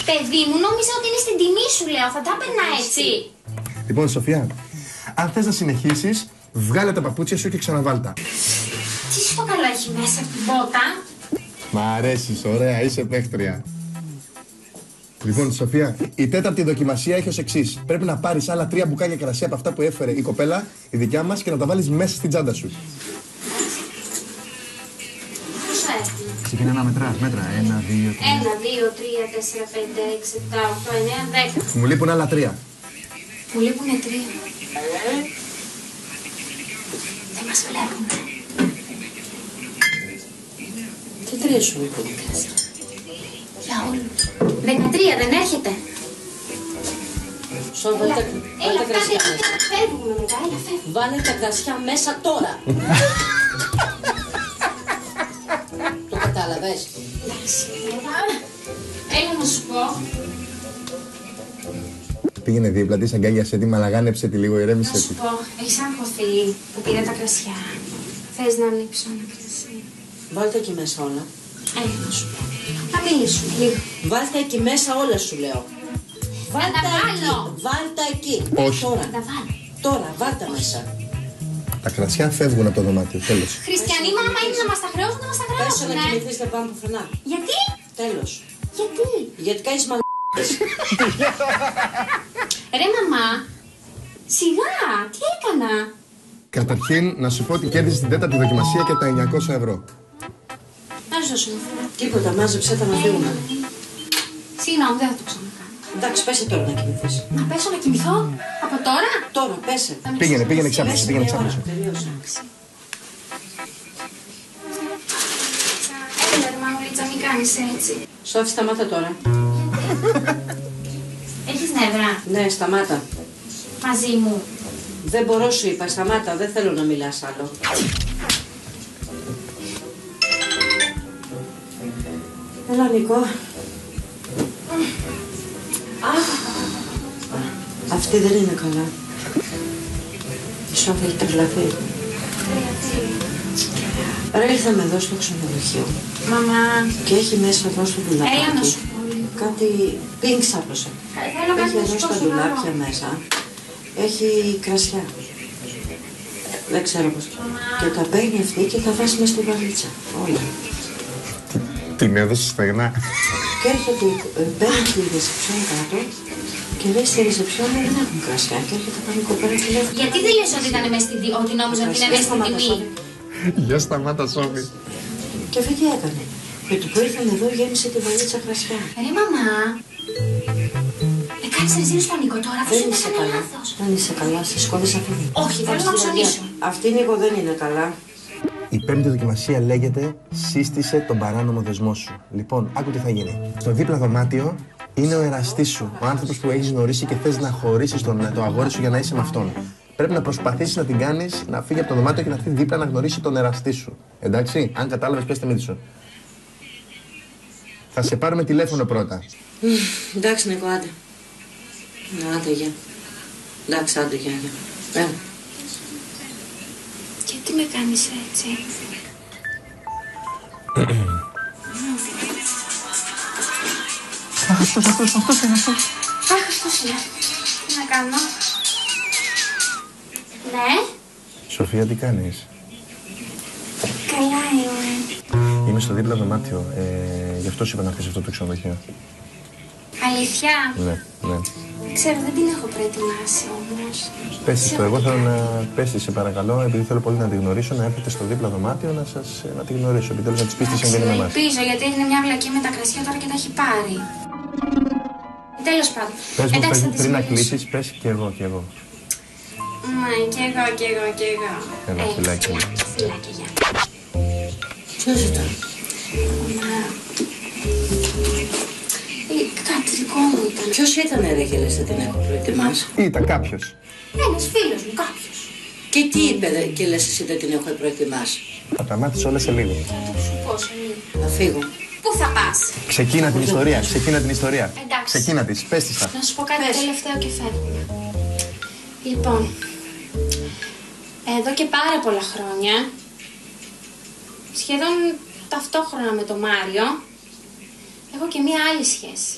Παιδί μου, νόμιζα ότι είναι στην τιμή σου, λέω. Θα τα έπαιρνα έτσι. Λοιπόν, Σοφία, αν θες να συνεχίσεις, βγάλε τα παπούτσια σου και ξαναβάλτα. Τι στο καλό έχει μέσα από την πότα. Μ' αρέσεις, ωραία, είσαι παίχτρια. Λοιπόν, Σοφία, η τέταρτη δοκιμασία έχει ως εξής. Πρέπει να πάρεις άλλα 3 μπουκάλια κρασί από αυτά που έφερε η κοπέλα, η δικιά μας, και να τα βάλεις μέσα στην τσάντα σου. Πόσο έχουμε? Ξεκινά να μετράς, μέτρα. 1, 2, 3. 1, 2, 3, 4, 5, 6, 7, 8, 9, 10. Μου λείπουν άλλα 3. Μου λείπουνε 3. Δεν μας βλέπουνε. Τι 3 σου λείπουν? Για όλους. 13 δεν έρχεται. Βάλε τα κρασιά μέσα. Φεύγουμε μετά, έλα φεύγουμε. Βάλε τα κρασιά μέσα τώρα. Το κατάλαβες? Εντάξει, έλα να σου πω. Πήγαινε δίπλα της, αγκάλιασε τη, μαλαγάνεψε τη λίγο, ηρέμησε Να σου τη. πω, έχεις αγχωθεί που πήρε τα κρασιά. Θες να ανοίξω ένα κρασί? Βάλτε εκεί μέσα όλα. Έλα να σου πω. Θα μιλήσουμε λίγο. Βάλτε εκεί μέσα όλα σου λέω. Βάλτε εκεί. Βάλτε εκεί. Όχι. Τώρα. Τα βάλω. Τώρα, βάλτε μέσα. Τα κρασιά φεύγουν από το δωμάτιο, τέλος. Χριστιανοί, άμα είναι να μας τα χρεώσουν, να μας τα Πέσω χρεώσουν. να κοιμηθείς δεν πάμε πουθενά. Γιατί? Τέλος. Γιατί? Γιατί κάνεις μαλακίες. Ρε μαμά, σιγά, τι έκανα? Καταρχήν, να σου πω ότι κέρδισες την τέταρτη δοκιμασία και τα 900 ευρώ. Να σου δώσω. Τίποτα, μάζεψέ τα να φύγουμε. Συγγνώμη, δεν θα το ξανακάνω. Εντάξει, πέσε τώρα να κοιμηθείς. Να πέσω να κοιμηθώ? Από τώρα? Τώρα, πέσε. Πήγαινε, ξάπλωσε, πήγαινε, ξάπλωσε. Τελείωσε. Έλα ρε μαμουλίτσα, μην κάνεις έτσι. Σόφη, σταμάτα τώρα. Έχεις νεύρα? Ναι, σταμάτα. Μαζί μου. Δεν μπορώ, σου είπα, σταμάτα. Δεν θέλω να μιλάς άλλο. Έλα, Νικό. Αυτή δεν είναι καλά. Η Σόφη έχει τρελαθεί. Ρε, ήρθαμε εδώ στο ξενοδοχείο. Μαμά. Και έχει μέσα εδώ στο ντουλαπάκι. Έλα να σου πω. Κάτι πινκ σάπλωσε. Θέλω κάτι Έχει να εδώ σου πω στα ντουλάπια μέσα. Έχει κρασιά. Δεν ξέρω πώς. Και τα παίρνει αυτή και τα βάζει μέσα στη βαλίτσα. Όλα. Την έδωσε στεγνά. Και έρχεται, παίρνει τη ρεσεψιόν κάτω και λέει στη ρεσεψιόν δεν έχουν κρασιά. Και έρχεται πάλι η κοπέλα και λέει. Γιατί δεν λες ότι ήταν μέσα στην τιμή, ότι νόμιζα ότι είναι μέσα στην τιμή? Για σταμάτα, Σόφη. Και αυτή τι έκανε. Με το που ήρθαν εδώ γέμισε τη βαλίτσα κρασιά. Ρε μαμά. Κάνεις ρεζίλ στον Νίκο τώρα, αφού σου είσαι έκανε καλά. λάθος. Δεν είσαι καλά, σε σκότες αυτή. Όχι, θέλω να ψωνίσω. Αυτή Νίκο δεν είναι καλά. Η πέμπτη δοκιμασία λέγεται «Σύστησε τον παράνομο δεσμό σου». Λοιπόν, άκου τι θα γίνει. Στο δίπλα δωμάτιο είναι ο εραστής σου, ο άνθρωπος που έχεις γνωρίσει και θες να χωρίσεις το αγόρι σου για να είσαι με αυτόν. Πρέπει να προσπαθήσεις να την κάνεις να φύγει από το δωμάτιο και να έρθει δίπλα να γνωρίσει τον εραστή σου. Εντάξει, αν κατάλαβες, πες τη μύτη σου. Θα σε πάρουμε τηλέφωνο πρώτα. Εντάξει, Νίκο, άντε. Άντε, γεια. Εντάξει, άντε, γεια. Έλα. Γιατί με κάνεις έτσι? Αυτός είναι. Αχ, αυτός είναι. Τι να κάνω? Ναι. Σοφία, τι κάνεις? Καλά είμαι. Είμαι στο δίπλα δωμάτιο. Γι' αυτό σου είπα να έρθεις σε αυτό το ξενοδοχείο. Αλήθεια? Ναι. Ξέρω, δεν την έχω προετοιμάσει όμως. Πες της το, εγώ θέλω να πες της, σε παρακαλώ, επειδή θέλω πολύ να τη γνωρίσω, να έρθετε στο δίπλα δωμάτιο να τη γνωρίσω. Επιτέλους να της πεις τι συμβαίνει με εμάς. Ελπίζω, γιατί έγινε μια βλακή με τα κρασιά τώρα και τα έχει πάρει. Τέλος πάντων. Πες μου, Εντάξει, θα τις πριν να μιλήσω. κλείσεις, πες κι εγώ. Μα, κι εγώ. Έλα, φιλάκι. Φιλάκι, γεια. Ποιος ήταν? Κάτι δικό μου ήταν. Ποιος ήταν, ρε Γελές, δεν την έχω προετοιμάσει. Ήταν κάποιος. Ένας φίλος μου, κάποιος. Και τι είπε, ρε Γελές, εσύ δεν την έχω προετοιμάσει. Θα τα μάθεις όλα σε λίγο. Θα σου πω σε λίγο. Θα φύγω. Πού θα πας? Ξεκίνα την ιστορία. Εντάξει. Ξεκίνα της. Πες της τα. Να σου πω κάτι τελευταίο και φεύγουμε. Λοιπόν, εδώ και πάρα πολλά χρόνια, σχεδόν ταυτόχρονα με τον Μάριο, έχω και μία άλλη σχέση.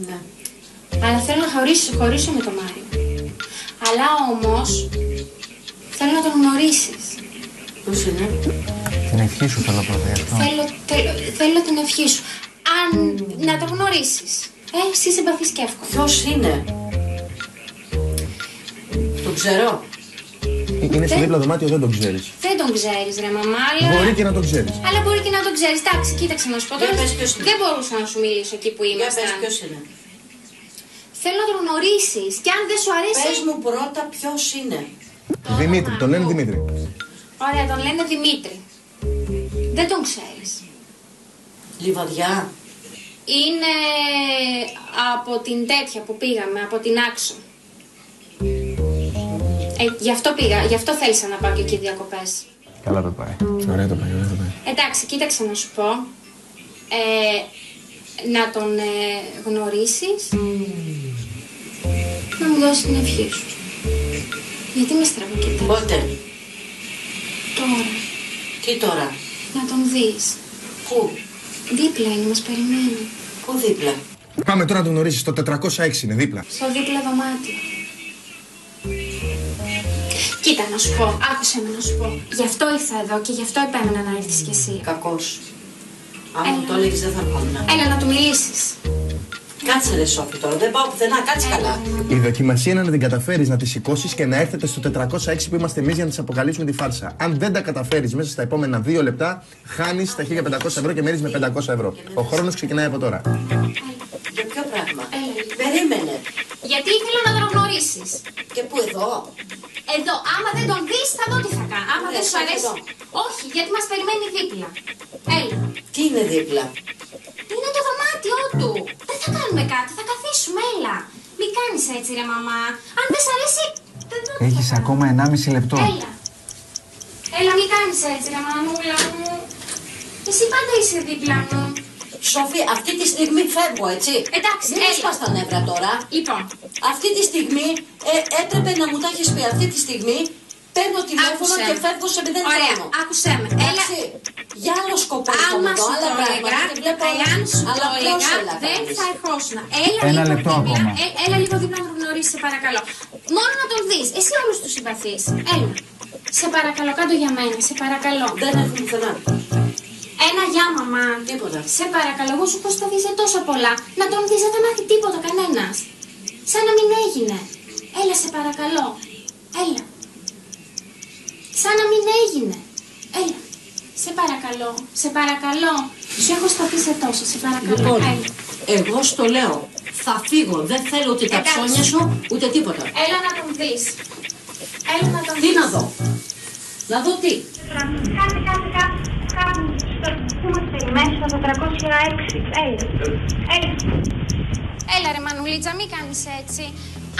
Ναι. Αλλά θέλω να χωρίσω με τον Μάριο. Αλλά όμως, θέλω να τον γνωρίσεις. Πώς είναι? Την ευχή σου θέλω πρώτα γι' αυτό. Θέλω την ευχή σου. Αν να τον γνωρίσεις. Εσύ συμπαθείς και εύκολα. Ποιος είναι? Το ξέρω. Είναι στο δίπλα δωμάτιο, δεν τον ξέρεις. Δεν τον ξέρεις ρε μαμά, αλλά... Μπορεί και να τον ξέρεις. Αλλά μπορεί και να τον ξέρεις. Εντάξει, κοίταξε να σου πω τώρα. Για πες ποιος είναι. Δεν μπορούσα να σου μιλήσω εκεί που Για ήμασταν. πες ποιος είναι. Θέλω να τον γνωρίσεις. Και αν δεν σου αρέσει... Πες μου πρώτα ποιος είναι. Δημήτρη, τον λένε Δημήτρη. Ωραία, τον λένε Δημήτρη. Δεν τον ξέρεις. Λιβαδιά. Είναι από την τέτοια που πήγαμε, από την Άξο. Γι' αυτό πήγα, γι' αυτό θέλησα να πάω και εκεί διακοπές. Καλά το πάει. Ωραία το πάει. Εντάξει, κοίταξε να σου πω. Να τον γνωρίσεις. Να μου δώσεις την ευχή σου. Γιατί με στραβοκοιτάς? Πότε? Τώρα. Τι τώρα? Να τον δεις. Πού? Δίπλα είναι, μας περιμένει. Πού δίπλα? Πάμε τώρα να τον γνωρίσεις. Το 406 είναι δίπλα. Στο δίπλα δωμάτιο. Κοίτα να σου πω, άκουσε με να σου πω. Γι' αυτό ήρθα εδώ και γι' αυτό επέμενα να έρθεις κι εσύ. Κακός. Αν μου το έλεγες δεν θα έρχονταν. Έλα να του μιλήσεις. Κάτσε ρε Σόφη τώρα, δεν πάω πουθενά, κάτσε καλά. Η δοκιμασία είναι να την καταφέρεις, να τη σηκώσεις και να έρθετε στο 406 που είμαστε εμείς για να της αποκαλύψουμε τη φάρσα. Αν δεν τα καταφέρεις μέσα στα επόμενα 2 λεπτά, χάνεις τα 1500 ευρώ και μένεις με 500 ευρώ. Ο χρόνος ξεκινάει από τώρα. Για ποιο πράγμα? Περίμενε. Γιατί ήθελα να τον γνωρίσεις. Και πού εδώ? Εδώ, άμα δεν τον δεις θα δω τι θα κάνω. Άμα δεν σου αρέσει. Όχι, γιατί μας περιμένει δίπλα. Έλα. Τι είναι δίπλα? Είναι το δωμάτιό του. Δεν θα κάνουμε κάτι, θα καθίσουμε, έλα. Μην κάνεις έτσι ρε μαμά. Αν δεν σ' αρέσει, δεν το Έχεις ακόμα 1,5 λεπτό. Έλα. Έλα, μην κάνεις έτσι ρε μαμούλα μου. Εσύ πάντα είσαι δίπλα μου. Σοφή, αυτή τη στιγμή φεύγω, έτσι. Εντάξει, μην μου σπάς τα νεύρα τώρα. Λοιπόν. Αυτή τη στιγμή έπρεπε να μου τα έχεις πει. Αυτή τη στιγμή παίρνω τηλέφωνο και φεύγω σε 0 χρόνο. Ωραία, άκουσέ με. Έλα. Για άλλο σκοπό Άμα αυτό, σου άλλα το έλεγα, πράγματα. εάν σου Αλλά το έλεγα, πρόσελα δεν κάνεις. θα ερχόσουν. Έλα Ένα λίγο λεπτό δίπλα, ακόμα. Έλα λίγο δίπλα να τον γνωρίσεις, σε παρακαλώ. Μόνο να τον δεις. Εσύ όλους τους συμπαθείς. Έλα. Σε παρακαλώ, κάτω για μένα. Σε παρακαλώ. Δεν έχω πουθενά. Ένα γεια, μαμά. Τίποτα. Σε παρακαλώ, εγώ σου πω στα δεις τόσα πολλά. Να τον δεις, δεν θα μάθει τίποτα κανένας. Σαν να μην έγινε. Έλα, σε παρακαλώ. Έλα. Σαν να μην έγινε. Έλα. Σε παρακαλώ. Σε παρακαλώ. Σου έχω σταθεί σε τόσο. Σε παρακαλώ. Λοιπόν, Έλα. εγώ στο λέω. Θα φύγω. Δεν θέλω ούτε τα Εντάξει. ψώνια σου, ούτε τίποτα. Έλα να τον δεις. Έλα να τον Τι δεις. να δω? Να δω τι? Κάπου που μας περιμένει στο 406. Έλα. Έλα. Έλα ρε Μανουλίτσα, μην κάνεις έτσι.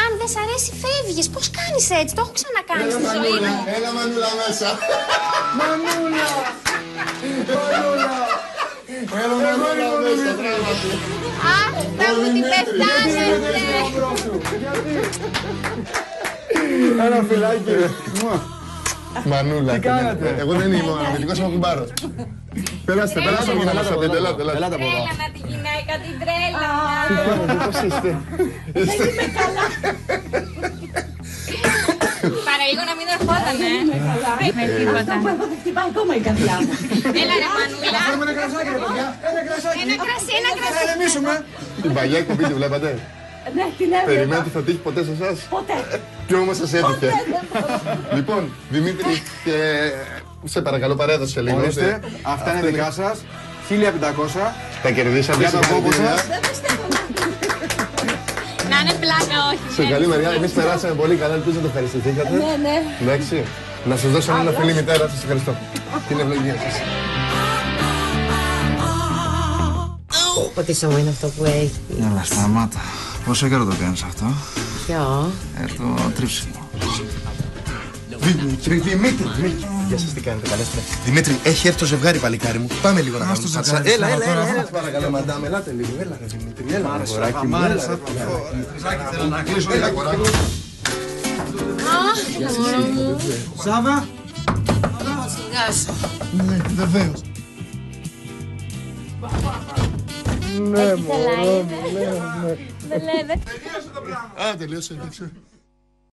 Αν δεν σ' αρέσει φεύγεις. Πώς κάνεις έτσι, το έχω ξανακάνει στη ζωή μου. Έλα Μανούλα μέσα. Μανούλα. Μανούλα. Έλα Μανούλα μέσα, πράγματι. Αχ, θα μου την πεθάνετε. Ένα φιλάκι. Μανούλα. Τι κάνατε? Εγώ δεν είμαι ο αναμετικός, είμαι ο κουμπάρος. Περάστε από εδώ να μας απέντε. Ελάτε από εδώ. Έλα να τη γυναίκα την τρέλα. Τι κάνετε, πώς είστε? Δεν είμαι καλά. Παραλίγο να μην ερχότανε. Με τίποτα. Χτυπάει ακόμα η καρδιά μου. Έλα ρε Μανούλα. Θέλουμε ένα κρασάκι ρε παιδιά. Ένα κρασάκι. Ένα κρασί, ένα Θα κρασί. ηρεμήσουμε. Την παλιά εκπομπή τη βλέπατε? Ναι, την έβλεπα. Περιμένετε θα τύχει ποτέ σε εσάς? Ποτέ. Κι όμως σας έτυχε. Λοιπόν, Δημήτρη, σε παρακαλώ παρέδωσε λίγο. Ορίστε, αυτά είναι δικά σας. 1500. Τα κερδίσατε. Για τον κόπο σας. Κάνε πλάκα, όχι. Σε καλή μεριά, εμείς περάσαμε πολύ καλά, ελπίζω να το ευχαριστηθήκατε. Ναι. Εντάξει. Να σας δώσω ένα φιλί μητέρα, σας ευχαριστώ. Την ευλογία σας. Ποτίσαμε είναι αυτό που έχει. Έλα, σταμάτα. Πόσο καιρό το κάνεις αυτό? Ποιο? Το τρίψιμο. Δημήτρη. Γεια σας, τι κάνετε, καλές τρέχετε. Δημήτρη, έχει έρθει το ζευγάρι, παλικάρι μου. Πάμε λίγο να κάνουμε σάλτσα. Έλα. Παρακαλώ, μαντάμ, ελάτε λίγο. Έλα, ρε Δημήτρη, έλα. Μ' άρεσε. Θέλω να κλείσω για κοράκι. Σάβα. Σιγά σου. Ναι, βεβαίως. Ναι, μωρό, ναι. Α, τελείωσε, εντάξει.